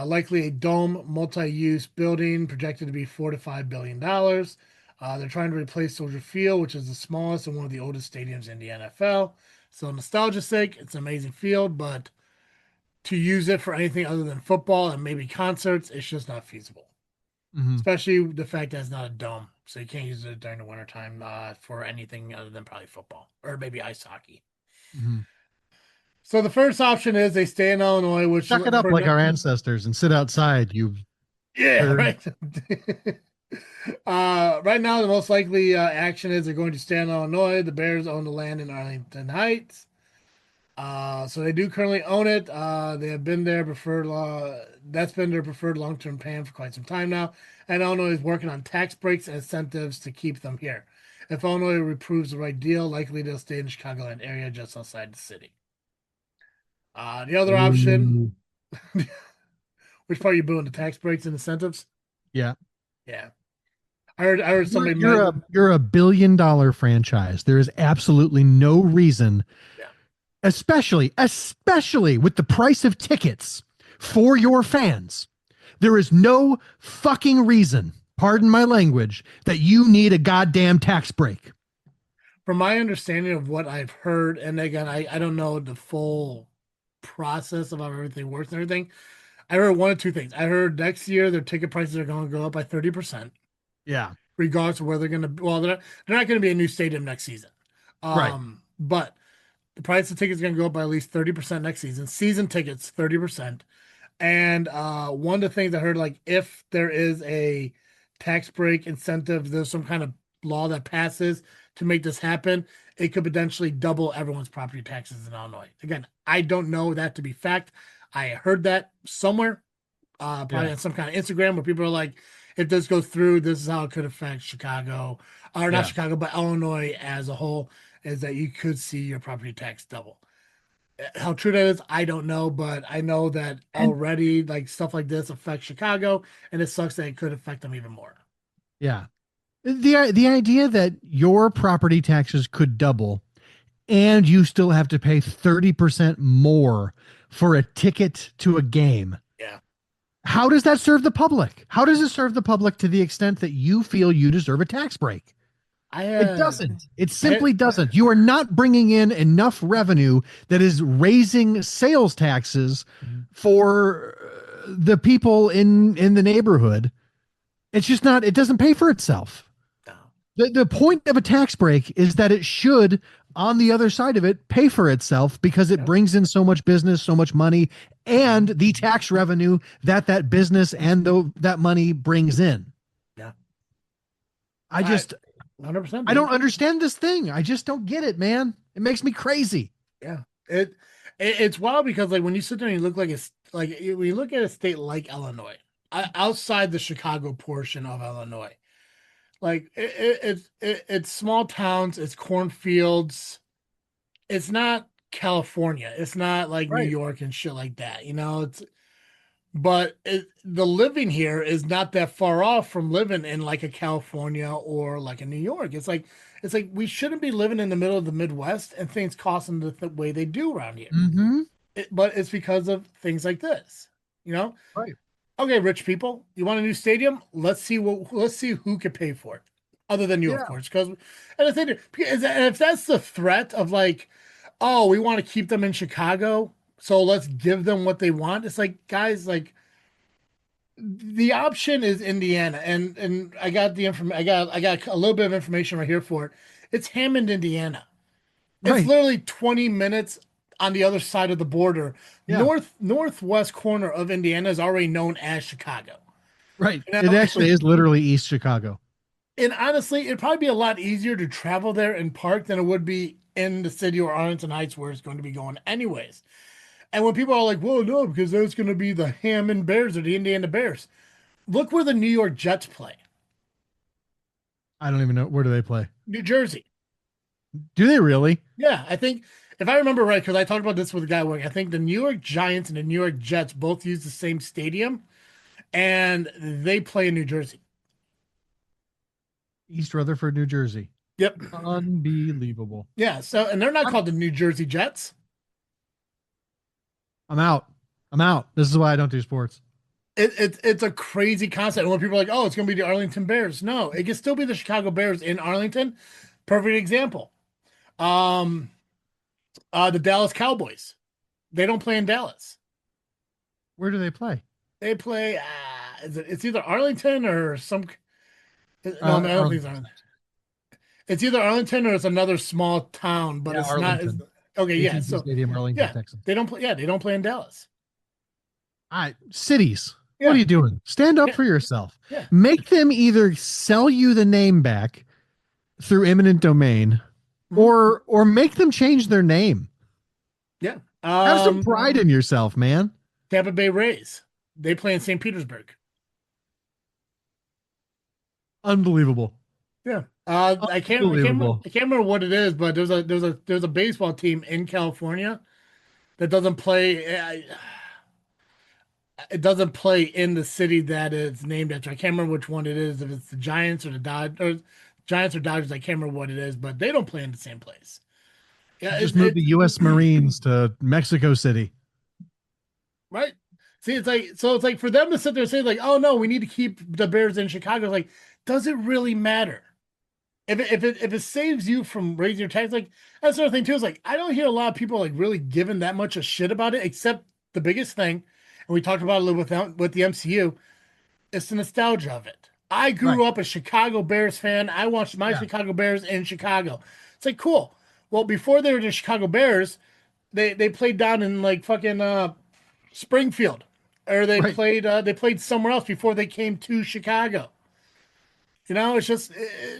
likely a dome multi-use building projected to be $4 to $5 billion. They're trying to replace Soldier Field, which is the smallest and one of the oldest stadiums in the NFL. So nostalgia's sake, it's an amazing field, but to use it for anything other than football and maybe concerts, it's just not feasible. Hmm. Especially the fact that it's not a dome, so you can't use it during the wintertime for anything other than probably football or maybe ice hockey. Hmm. So the first option is they stay in Illinois, which Suck it up for like our ancestors and sit outside, you yeah, turd. right. Right now, the most likely action is they're going to stay in Illinois. The Bears own the land in Arlington Heights. So they do currently own it. They have been their preferred that's been their preferred long-term plan for quite some time now. And Illinois is working on tax breaks and incentives to keep them here. If Illinois approves the right deal, likely they'll stay in the Chicagoland area just outside the city. The other option, Ooh. which part are you booing? The tax breaks and incentives? Yeah. Yeah. I heard You're somebody you're might a you're a billion-dollar franchise. There is absolutely no reason, yeah. especially with the price of tickets for your fans. There is no fucking reason, pardon my language, that you need a goddamn tax break. From my understanding of what I've heard, and again, I don't know the full process of how everything works and everything. I heard one of two things. I heard next year their ticket prices are going to go up by 30%, Yeah. regardless of where they're going to. Well, they're not going to be a new stadium next season. Right. But the price of tickets is going to go up by at least 30% next season. Season tickets 30%. And one of the things I heard, like if there is a tax break incentive, there's some kind of law that passes to make this happen, it could potentially double everyone's property taxes in Illinois. Again, I don't know that to be fact. I heard that somewhere, probably Yeah. on some kind of Instagram where people are like, if this goes through, this is how it could affect Chicago, or not Yeah. Chicago, but Illinois as a whole, is that you could see your property tax double. How true that is, I don't know, but I know that And already like stuff like this affects Chicago, and it sucks that it could affect them even more. yeah. The idea that your property taxes could double and you still have to pay 30% more for a ticket to a game. Yeah. How does that serve the public? How does it serve the public to the extent that you feel you deserve a tax break? I It doesn't. It I simply doesn't. You are not bringing in enough revenue that is raising sales taxes for the people in the neighborhood. It's just not, it doesn't pay for itself. no. The point of a tax break is that it should, on the other side of it, pay for itself because it Yep. brings in so much business, so much money, and the tax revenue that that business and that money brings in. Yeah. I I just, 100%, I don't dude. understand this thing. I just don't get it, man. It makes me crazy. Yeah. It's wild because like when you sit there and you look like it's like when you look at a state like Illinois, outside the Chicago portion of Illinois, like it's small towns, it's cornfields. It's not California. It's not like New Right. York and shit like that. The living here is not that far off from living in like a California or like a New York. It's like we shouldn't be living in the middle of the Midwest and things costing the way they do around here. Mm-hmm. But it's because of things like this. You know, Right. okay, rich people, you want a new stadium? Let's see who can pay for it, other than you, of Yeah. course. Because and the thing, and if that's the threat of like, oh, we want to keep them in Chicago, so let's give them what they want. It's like, guys, like the option is Indiana, and I got the information. I got a little bit of information right here for it. It's Hammond, Indiana. It's Right. literally 20 minutes on the other side of the border. Yeah. Northwest corner of Indiana is already known as Chicago. Right. You It know, actually is literally East Chicago. and honestly, it'd probably be a lot easier to travel there and park than it would be in the city or Arlington Heights where it's going to be going anyways. And when people are like, "Well, no, because there's going to be the Hammond Bears or the Indiana Bears," look where the New York Jets play. I don't even know. Where do they play? New Jersey. Do they really? Yeah, I think if I remember right, because I talked about this with a guy working, I think the New York Giants and the New York Jets both use the same stadium, and they play in New Jersey. East Rutherford, New Jersey. Yep. Unbelievable. Yeah. So, and they're not I'm, called the New Jersey Jets. I'm out. I'm out. This is why I don't do sports. It's a crazy concept. And when people are like, "Oh, it's going to be the Arlington Bears," no, it can still be the Chicago Bears in Arlington. Perfect example. Um, the Dallas Cowboys. They don't play in Dallas. Where do they play? They play. It's either Arlington or some. No, I don't think it's Arlington. Arlington. It's either Arlington or it's another small town, but Yeah, it's not. It's, Arlington. okay, yeah. AT&T So, Stadium, Arlington, yeah, Texas. they don't play. Yeah, they don't play in Dallas. All right, cities. What are Yeah, you doing? Stand up yeah, for yourself. yeah. Make them either sell you the name back through eminent domain, Mhm. or make them change their name. Yeah. Have some pride in yourself, man. Tampa Bay Rays. They play in St. Petersburg. Unbelievable. Yeah. Unbelievable. I can't remember what it is, but there's a baseball team in California that doesn't play. It doesn't play in the city that it's named after. I can't remember which one it is. If it's the Giants or the Dodgers, or Giants or Dodgers, I can't remember what it is, but they don't play in the same place. Yeah, Just move the U.S. Marines to Mexico City. right. See, it's like so. It's like for them to sit there and say like, "Oh no, we need to keep the Bears in Chicago." Like, does it really matter? If it saves you from raising your tax, like that's another thing too. Is like I don't hear a lot of people like really giving that much a shit about it, except the biggest thing, and we talked about it a little with the MCU. It's the nostalgia of it. I Right. grew up a Chicago Bears fan. I watched my Yeah. Chicago Bears in Chicago. It's like cool. Well, before they were the Chicago Bears, they played down in like fucking Springfield, or Right. they played somewhere else before they came to Chicago. You know, it's just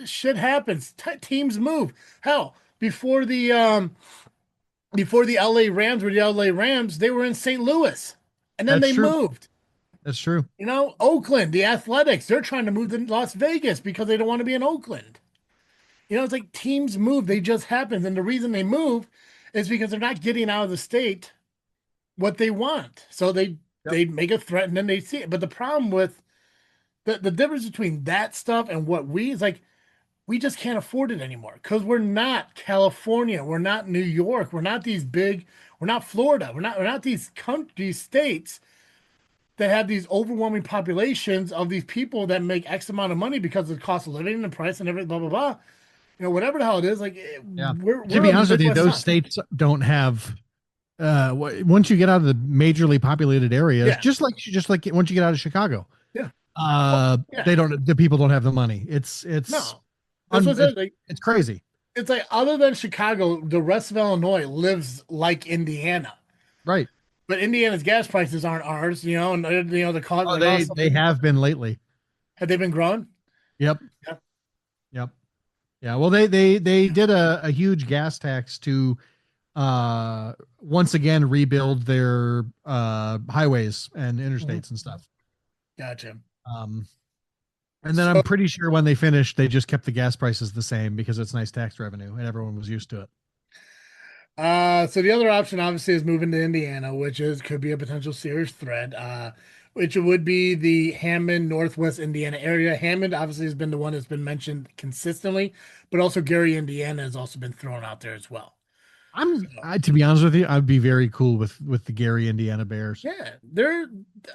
shit happens. Teams move. Hell, before the LA Rams were the LA Rams, they were in St. Louis, and then That's they true. moved. That's true. You know, Oakland, the Athletics, they're trying to move to Las Vegas because they don't want to be in Oakland. You know, it's like teams move, they just happen. And the reason they move is because they're not getting out of the state what they want. So Yep. they make a threat and then they see it. But the problem with the difference between that stuff and what we is like we just can't afford it anymore because we're not California, we're not New York, we're not these big, we're not Florida, we're not these countries, states that have these overwhelming populations of these people that make X amount of money because of the cost of living and the price and everything, blah blah blah. You know, whatever the hell it is, like Yeah. To we're be on the honest with you, Midwest those side. states don't have once you get out of the majorly populated areas, Yeah, just like once you get out of Chicago, yeah, well, yeah. they don't the people don't have the money. No, that's what it is. Like It's crazy. it's like other than Chicago, the rest of Illinois lives like Indiana. Right. But Indiana's gas prices aren't ours, you know, and you know the cost, Oh, the cost of they have been lately. have they been growing? Yep. Yeah. Yep. Yeah. Well, they did a huge gas tax to once again rebuild their highways and Mhm. interstates and stuff. Gotcha. Um, and then I'm So, pretty sure when they finished, they just kept the gas prices the same because it's nice tax revenue and everyone was used to it. so the other option obviously is moving to Indiana, which is could be a potential serious threat. Which would be the Hammond, Northwest Indiana area. Hammond obviously has been the one that's been mentioned consistently, but also Gary, Indiana has also been thrown out there as well. So To be honest with you, I'd be very cool with the Gary, Indiana Bears. yeah, I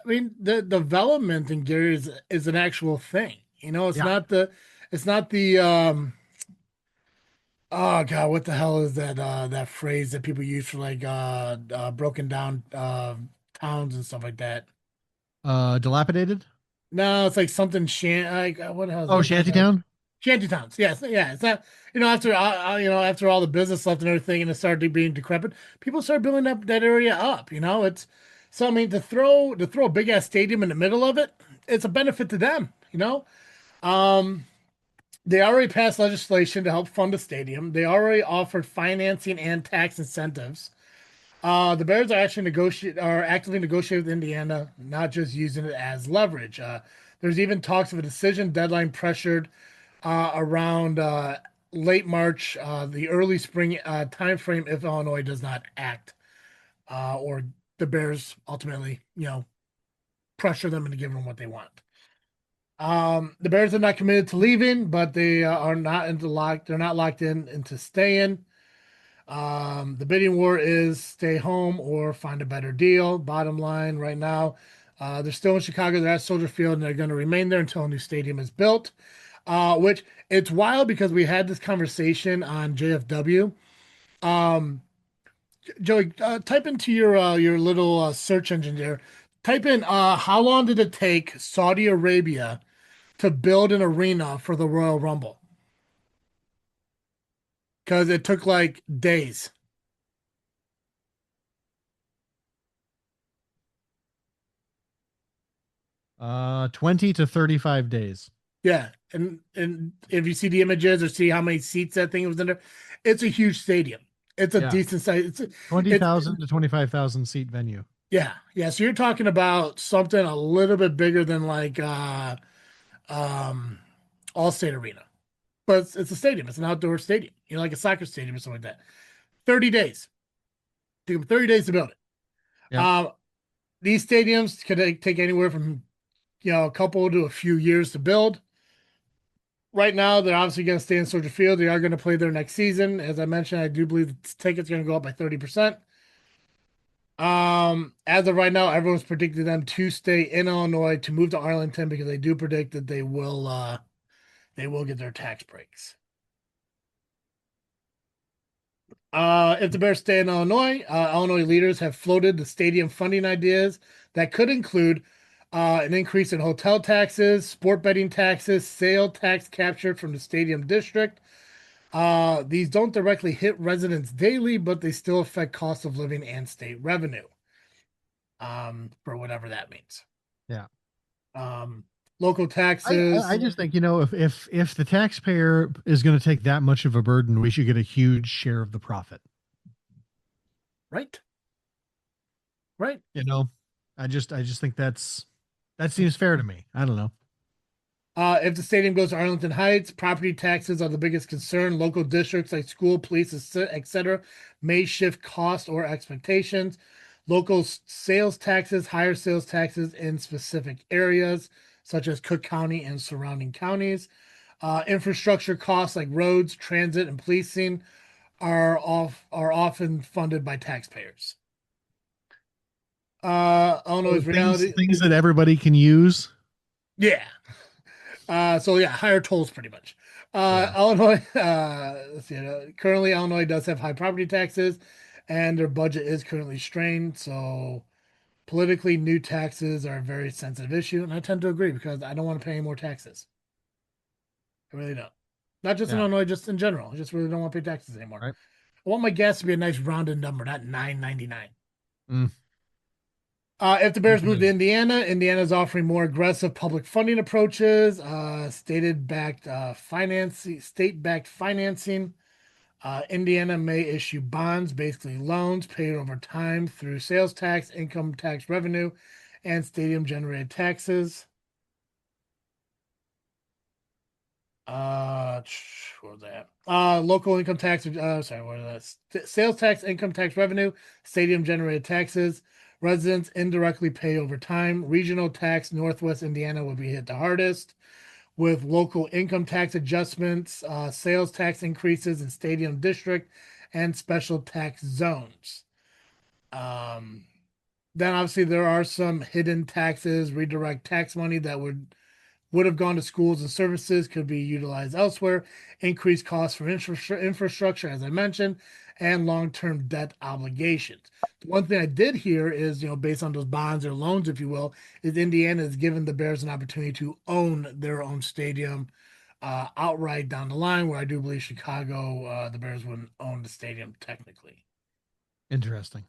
mean, the development in Gary is an actual thing. You know, Yeah. it's not the oh God, what the hell is that phrase that people use for like broken down towns and stuff like that? Dilapidated. No, it's like something like what the hell is Oh, it? Shantytown. Shanty towns. Yes, yeah. It's not after after all the business left and everything, and it started being decrepit, people started building up that area up. You know, it's so I mean to throw a big ass stadium in the middle of it, it's a benefit to them. You know, um, they already passed legislation to help fund the stadium. They already offered financing and tax incentives. The Bears are actively negotiating with Indiana, not just using it as leverage. There's even talks of a decision deadline pressured around late March, the early spring timeframe if Illinois does not act, or the Bears ultimately, you know, pressure them into giving them what they want. The Bears are not committed to leaving, but they are not into lock. They're not locked in into staying. The bidding war is stay home or find a better deal. Bottom line, right now, they're still in Chicago. They're at Soldier Field, and they're going to remain there until a new stadium is built. Which it's wild because we had this conversation on JFW. Um, Joey, type into your little search engine there. Type in how long did it take Saudi Arabia to build an arena for the Royal Rumble? Because it took like days. 20 to 35 days. Yeah, and if you see the images or see how many seats that thing was in there, it's a huge stadium. It's a Yeah. decent size. It's 20,000 to 25,000 seat venue. yeah, yeah. So you're talking about something a little bit bigger than like um All-State Arena, but it's a stadium. It's an outdoor stadium. You know, like a soccer stadium or something like that. 30 days. Took them 30 days to build it. Yeah. Um, these stadiums could take anywhere from a couple to a few years to build. Right now, they're obviously going to stay in Soldier Field. They are going to play there next season. As I mentioned, I do believe the tickets are going to go up by 30%. As of right now, everyone's predicting them to stay in Illinois to move to Arlington because they do predict that they will get their tax breaks. If the Bears stay in Illinois, Illinois leaders have floated the stadium funding ideas that could include an increase in hotel taxes, sport betting taxes, sale tax captured from the stadium district. These don't directly hit residents daily, but they still affect cost of living and state revenue, for whatever that means. Yeah. Um, Local I taxes, just think, if the taxpayer is going to take that much of a burden, we should get a huge share of the profit. right, right. You know, I just think that seems fair to me. I don't know. If the stadium goes to Arlington Heights, property taxes are the biggest concern. Local districts like school, police, etc., may shift costs or expectations. Local sales taxes, higher sales taxes in specific areas, such as Cook County and surrounding counties. Infrastructure costs like roads, transit, and policing are often funded by taxpayers. So Illinois things reality, things that everybody can use. yeah. So yeah, higher tolls pretty much. Yeah. Illinois, let's see, currently Illinois does have high property taxes, and their budget is currently strained. So politically, new taxes are a very sensitive issue, and I tend to agree because I don't want to pay any more taxes. I really don't. Not just in Yeah. Illinois, just in general. I just really don't want to pay taxes anymore. Right. I want my gas to be a nice rounded number, not 9.99. Mm, If the me Bears move to too. Indiana, Indiana's offering more aggressive public funding approaches, stated backed financing, state backed financing. Indiana may issue bonds, basically loans paid over time through sales tax, income tax revenue, and stadium generated taxes. What was that? Local income tax. Sorry, what is that? Sales tax, income tax revenue, stadium generated taxes. Residents indirectly pay over time. Regional tax, Northwest Indiana will be hit the hardest with local income tax adjustments, sales tax increases in stadium district, and special tax zones. Um, then obviously there are some hidden taxes, redirect tax money that would have gone to schools and services could be utilized elsewhere, increased costs for infrastructure, as I mentioned, and long-term debt obligations. The one thing I did hear is, based on those bonds or loans, if you will, is Indiana has given the Bears an opportunity to own their own stadium outright down the line, where I do believe Chicago, the Bears wouldn't own the stadium technically. Interesting.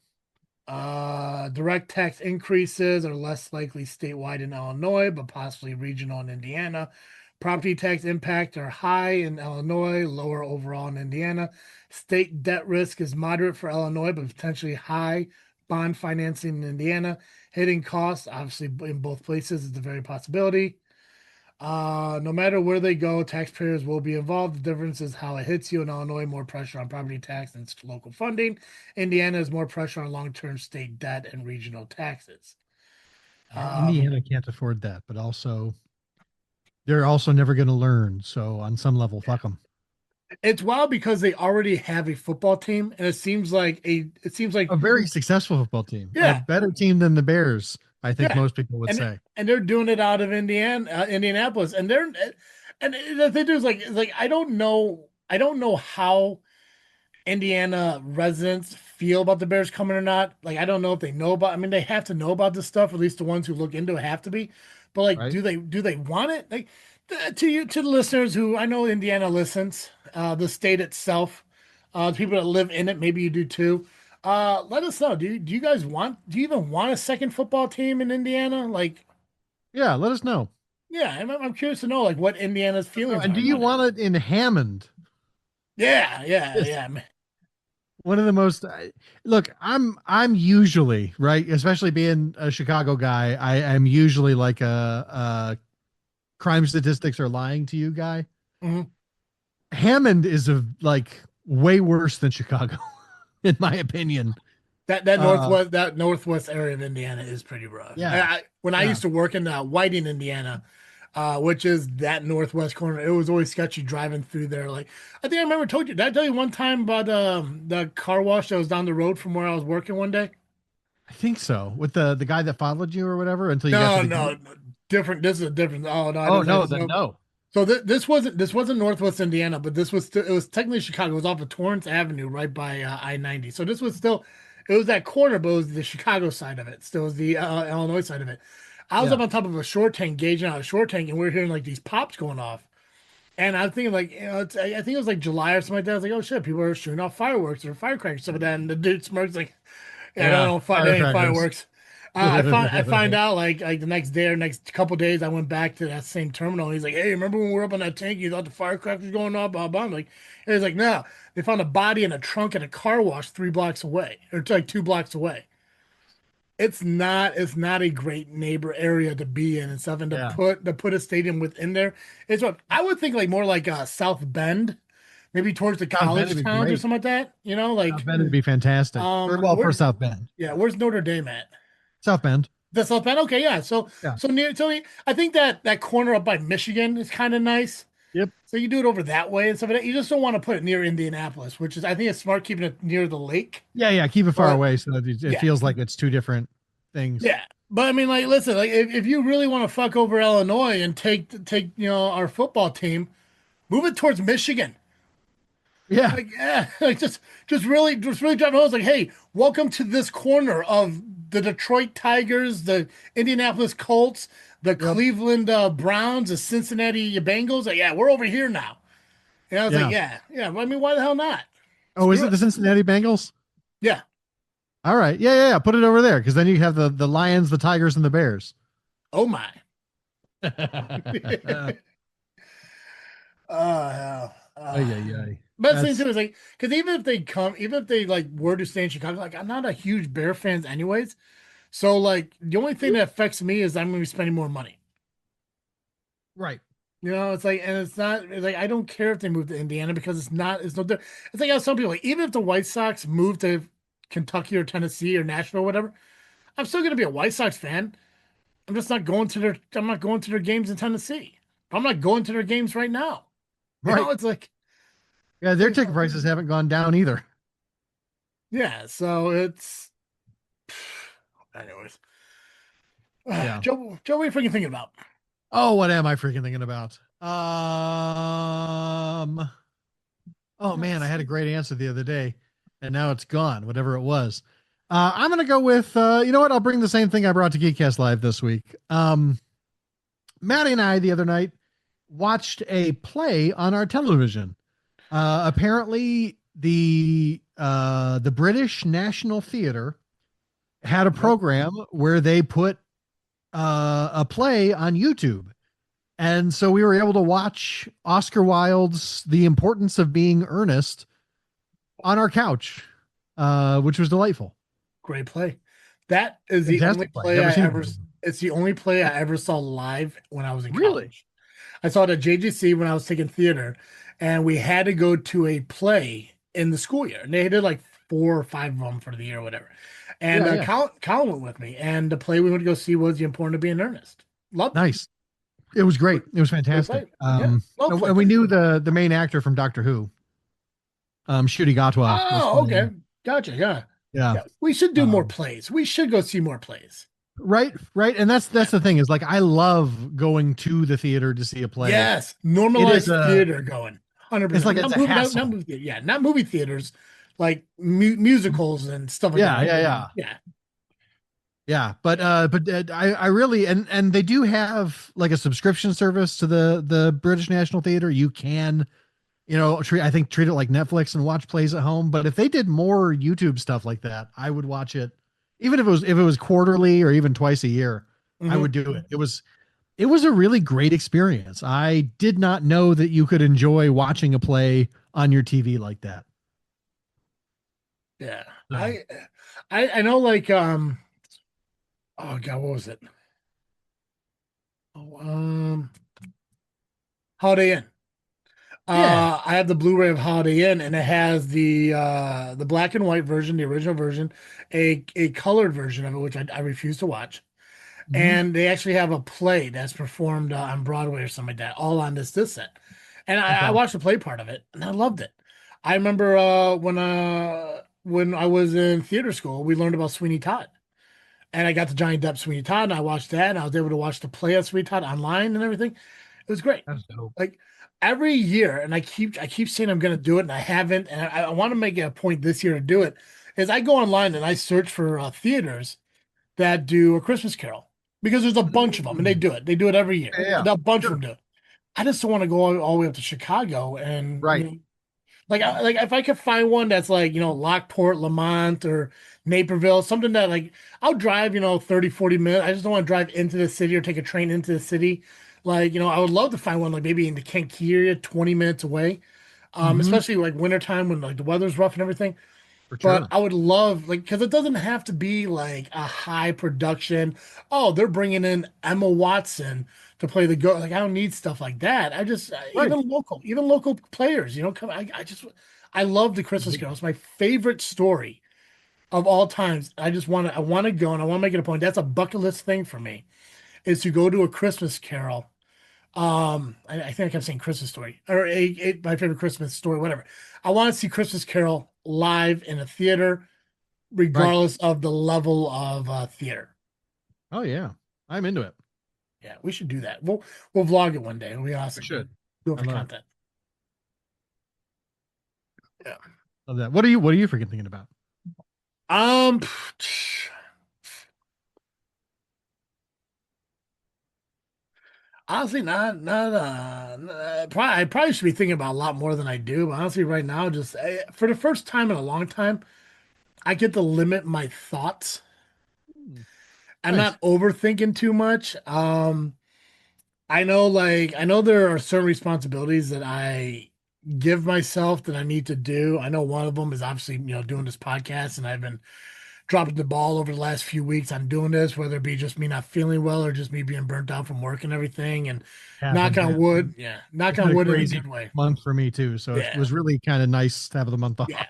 Direct tax increases are less likely statewide in Illinois, but possibly regional in Indiana. Property tax impact are high in Illinois, lower overall in Indiana. State debt risk is moderate for Illinois, but potentially high. Bond financing in Indiana. Hitting costs, obviously, in both places is a very possibility. No matter where they go, taxpayers will be involved. The difference is how it hits you. In Illinois, more pressure on property tax and local funding. Indiana is more pressure on long-term state debt and regional taxes. Yeah, Um, Indiana can't afford that, but also They're also never going to learn. So on some level, fuck them. It's wild because they already have a football team, and it seems like A very successful football team, a yeah, better team than the Bears, I think yeah, most people would and say. they're doing it out of Indianapolis, and the thing is like I don't know how Indiana residents feel about the Bears coming or not. Like, I don't know if they know about. I mean, they have to know about this stuff. At least the ones who look into it have to be. But like, Right? do they want it? Like, to the listeners who I know Indiana listens, the state itself, the people that live in it, maybe you do too. Let us know. Do you guys want? Do you even want a second football team in Indiana? Like, Yeah, let us know. yeah, I'm curious to know like what Indiana's feelings And are do you about it. want it in Hammond? Yeah, yeah, Yes. yeah. One of the most look, I'm usually, right, especially being a Chicago guy, I am usually like a crime statistics are lying to you guy. Mhm. Hammond is a like way worse than Chicago, in my opinion. Uh That northwest area of Indiana is pretty rough. yeah, When I yeah. used to work in Whiting, Indiana, which is that northwest corner, it was always sketchy driving through there. Like I think I remember told you. Did I tell you one time about the car wash that was down the road from where I was working one day? I think so. With the guy that followed you or whatever until you got to No, the gate. no, no, different. This is a different. Oh no, I Oh didn't say no, this. then No. no. So this wasn't Northwest Indiana, but this was still, it was technically Chicago. It was off of Torrance Avenue, right by I-90. So this was still it was that corner, but it was the Chicago side of it. Still was the Illinois side of it. I was Yeah. up on top of a short tank, gauging out a short tank, and we are hearing like these pops going off. And I'm thinking like, I think it was like July or something like that. I was like, oh shit, people are shooting off fireworks or firecrackers, some of that. And the dude smirks like, yeah, Yeah. that ain't Firecrackers. fireworks. I find out like the next day or next couple days, I went back to that same terminal. And he's like, "Hey, remember when we were up on that tank? You thought the firecrackers going off?" Blah blah. I'm like, and he's like, "No, they found a body in a trunk at a car wash 3 blocks away, or like 2 blocks away. It's not a great neighbor area to be in and stuff. And Yeah. to put a stadium within there, it's what I would think like more like South Bend, maybe towards the South Bend college would be towns or great. something like that. You know, South like Bend would be fantastic. For well, for where's South Bend. yeah, where's Notre Dame at? South Bend. The South Bend. Okay, yeah. Yeah. I think that corner up by Michigan is kind of nice. Yep. So you do it over that way and stuff like that. You just don't want to put it near Indianapolis, which is I think it's smart keeping it near the lake. Yeah, yeah. Keep it far But away so that it yeah, feels like it's two different things. yeah. But I mean, like, listen, like if you really want to fuck over Illinois and take our football team, move it towards Michigan. Yeah. Like, yeah, like just really driving home. It's like, hey, welcome to this corner of the Detroit Tigers, the Indianapolis Colts, the Yep. Cleveland Browns, the Cincinnati Bengals. Like, yeah, we're over here now. And I was like, Yeah. yeah, yeah. I mean, why the hell not? Oh, is Screw it it. the Cincinnati Bengals? Yeah. All right. Yeah, yeah, yeah. Put it over there because then you have the Lions, the Tigers, and the Bears. Oh my. Ay, Hell. ay, ay. But the thing That's too is like, because even if they like were to stay in Chicago, like I'm not a huge Bear fans anyways. So like the only thing that affects me is I'm gonna be spending more money. right. You know, it's like, and it's like I don't care if they move to Indiana because it's no different. It's like how some people like, even if the White Sox move to Kentucky or Tennessee or Nashville or whatever, I'm still gonna be a White Sox fan. I'm not going to their games in Tennessee. I'm not going to their games right now. You know, Right. Yeah, it's their like ticket prices haven't gone down either. yeah, so it's anyways. Yeah. Joe, what are you freaking thinking about? Oh, what am I freaking thinking about? Oh man, I Yes. had a great answer the other day, and now it's gone. Whatever it was. I'm gonna go with you know what? I'll bring the same thing I brought to Geekcast Live this week. Maddie and I the other night watched a play on our television. Apparently, the British National Theatre had a Yep. program where they put a play on YouTube. And so we were able to watch Oscar Wilde's The Importance of Being Earnest on our couch, which was delightful. Great play. That is the only Fantastic play. play Never I seen it ever. before. It's the only play I ever saw live when I was in Really? college. I saw it at JGC when I was taking theater, and we had to go to a play in the school year. And they did like 4 or 5 of them for the year or whatever. And Yeah, yeah. Colin went with me, and the play we went to go see was The Importance of Being Earnest. Loved it. Nice. It was great. What It was what do you fantastic. think? Yeah, love And Flip. we knew the main actor from Doctor Who, Ncuti Gatwa was Oh, okay, playing. gotcha. Yeah, Yeah. yeah. We should do more Um, plays. We should go see more plays. right, right. And that's Yeah. the thing is like I love going to the theater to see a play. Yes, It is normalize a theater going it's 100%. like it's a Not hassle. movie theater. Yeah, not movie theaters, like musicals and stuff like that. Yeah, yeah, yeah. Yeah. Yeah, but I really and they do have like a subscription service to the British National Theater. You can, I think treat it like Netflix and watch plays at home. But if they did more YouTube stuff like that, I would watch it. Even if it was quarterly or even twice a year, I would Hmm. do it. It was a really great experience. I did not know that you could enjoy watching a play on your TV like that. Yeah. So, I know like oh God, what was it? Oh, Holiday Inn. yeah. I have the Blu-ray of Holiday Inn, and it has the black and white version, the original version, a colored version of it, which I refuse to watch. Mhm. And they actually have a play that's performed on Broadway or something like that, all on this set. And I Okay. watched the play part of it, and I loved it. I remember when I was in theater school, we learned about Sweeney Todd, and I got the Johnny Depp Sweeney Todd, and I watched that, and I was able to watch the play of Sweeney Todd online and everything. It was great. That's dope. Like every year, and I keep saying I'm going to do it, and I haven't, and I want to make it a point this year to do it. Is I go online and I search for theaters that do a Christmas Carol because there's a bunch of them and they Mm. do it. They do it every year. Yeah, yeah. A bunch of them Sure. do it. I just don't want to go all the way up to Chicago and Right. like if I could find one that's like Lockport, Lamont, or Naperville, something that like I'll drive 30, 40 minutes. I just don't want to drive into the city or take a train into the city. Like I would love to find one like maybe in the Kankakee area, 20 minutes away. Hmm. Especially like wintertime when like the weather's rough and everything. For But sure. I would love, like, because it doesn't have to be like a high production. Oh, they're bringing in Emma Watson to play the go. Like, I don't need stuff like that. I just Right. even local players. Come. I love the Christmas Carol. It's my favorite story of all times. I want to go and I want to make it a point. That's a bucket list thing for me is to go to a Christmas Carol. I think I kept saying Christmas story or my favorite Christmas story, whatever. I want to see Christmas Carol live in a theater Right. regardless of the level of theater. Oh yeah. I'm into it. Yeah, we should do that. We'll vlog it one day. It'll be We awesome. should. Do it I for love it. content. Yeah. Love that. What are you freaking thinking about? Um. Honestly, I probably should be thinking about a lot more than I do. But honestly, right now, just for the first time in a long time, I get to limit my thoughts. Hmm. I'm Nice. not overthinking too much. I know there are certain responsibilities that I give myself that I need to do. I know one of them is obviously, doing this podcast, and I've been dropping the ball over the last few weeks on doing this, whether it be just me not feeling well or just me being burnt out from work and everything. And knock Happens, on man. wood, yeah, knock It's been on a wood in a crazy good way. month for me too. So it Yeah, was really kind of nice to have the month yeah, off.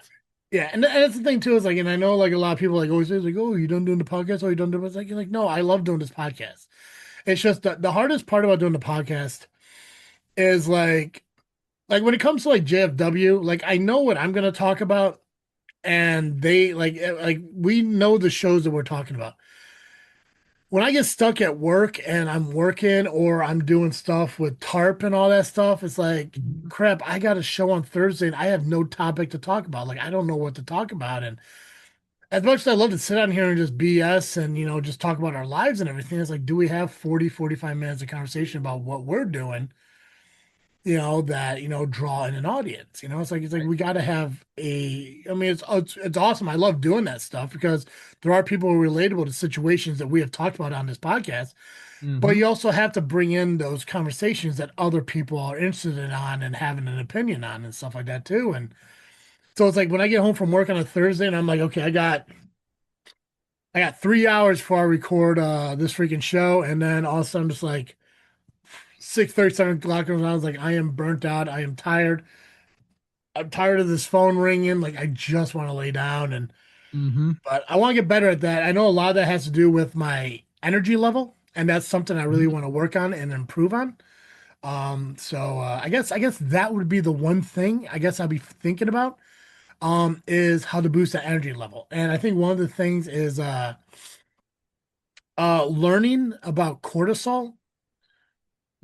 yeah. And that's the thing too is like, and I know like a lot of people like always say like, oh, you done doing the podcast? Oh, you done doing it? It's like, you're like, no, I love doing this podcast. It's just the hardest part about doing the podcast is like when it comes to like JFW, like I know what I'm gonna talk about, and they like we know the shows that we're talking about. When I get stuck at work and I'm working or I'm doing stuff with tarp and all that stuff, it's like Mhm. crap, I got a show on Thursday and I have no topic to talk about. Like I don't know what to talk about. And as much as I love to sit down here and just BS and just talk about our lives and everything, it's like, do we have 40, 45 minutes of conversation about what we're doing? That draw in an audience. It's like we got to have I mean it's awesome. I love doing that stuff because there are people who are relatable to situations that we have talked about on this podcast, but Hmm. you also have to bring in those conversations that other people are interested in on and having an opinion on and stuff like that too. And so it's like when I get home from work on a Thursday and I'm like, okay, I got 3 hours before I record this freaking show, and then all of a sudden I'm just like 6:30, 7 o'clock comes around. I was like, I am burnt out. I am tired. I'm tired of this phone ringing. Like I just want to lay down, Hmm. but I want to get better at that. I know a lot of that has to do with my energy level. and that's something I really Mhm. want to work on and improve on. I guess that would be the one thing I guess I'd be thinking about is how to boost that energy level. And I think one of the things is learning about cortisol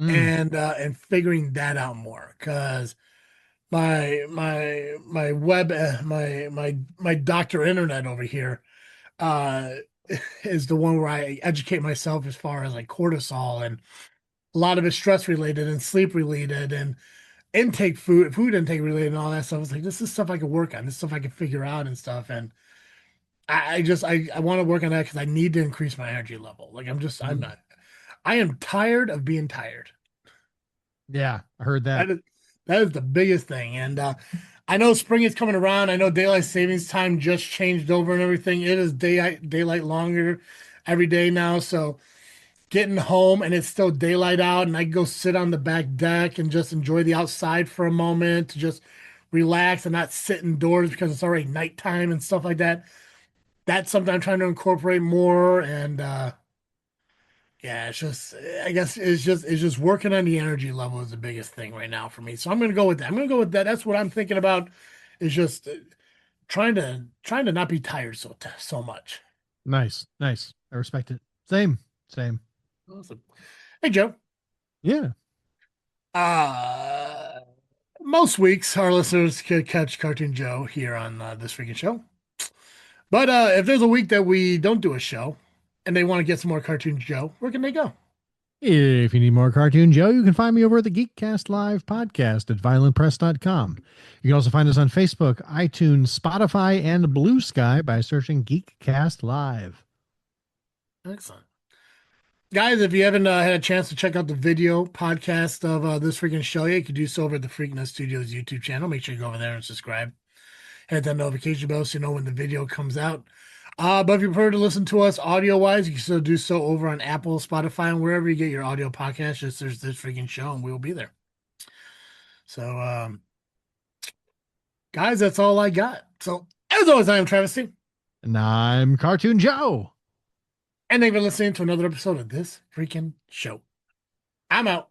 Mm. and figuring that out more because my web my doctor internet over here uh is the one where I educate myself as far as like cortisol, and a lot of it's stress related and sleep related and food intake related and all that stuff. It's like this is stuff I can work on, this stuff I can figure out and stuff. And I want to work on that because I need to increase my energy level. Like I'm Mm. not I am tired of being tired. Yeah, I heard that. That is that is the biggest thing. And I know spring is coming around. I know daylight savings time just changed over and everything. It is daylight longer every day now. So getting home and it's still daylight out, and I can go sit on the back deck and just enjoy the outside for a moment to just relax and not sit indoors because it's already nighttime and stuff like that. That's something I'm trying to incorporate more. And yeah, it's just I guess it's just working on the energy level is the biggest thing right now for me. So I'm gonna go with that. I'm gonna go with that. That's what I'm thinking about. Is just trying to not be tired so much. Nice, nice. I respect it. Same, same. Awesome. Hey Joe. Yeah. Uh Most weeks our listeners could catch Cartoon Joe here on this freaking show. But if there's a week that we don't do a show and they want to get some more Cartoon Joe, where can they go? If you need more Cartoon Joe, you can find me over at the Geekcast Live podcast at violentpress.com. You can also find us on Facebook, iTunes, Spotify, and Blue Sky by searching Geekcast Live. Excellent. Guys, if you haven't had a chance to check out the video podcast of this freaking show yet, you can do so over at the Freakin Studios YouTube channel. Make sure you go over there and subscribe. Hit that notification bell so you know when the video comes out. But if you prefer to listen to us audio wise, you can still do so over on Apple, Spotify, and wherever you get your audio podcast. Just there's this freaking show, and we'll be there. So, guys, that's all I got. So, as always, I am Travesty, And I'm Cartoon Joe. and thank you for listening to another episode of this freaking show. I'm out.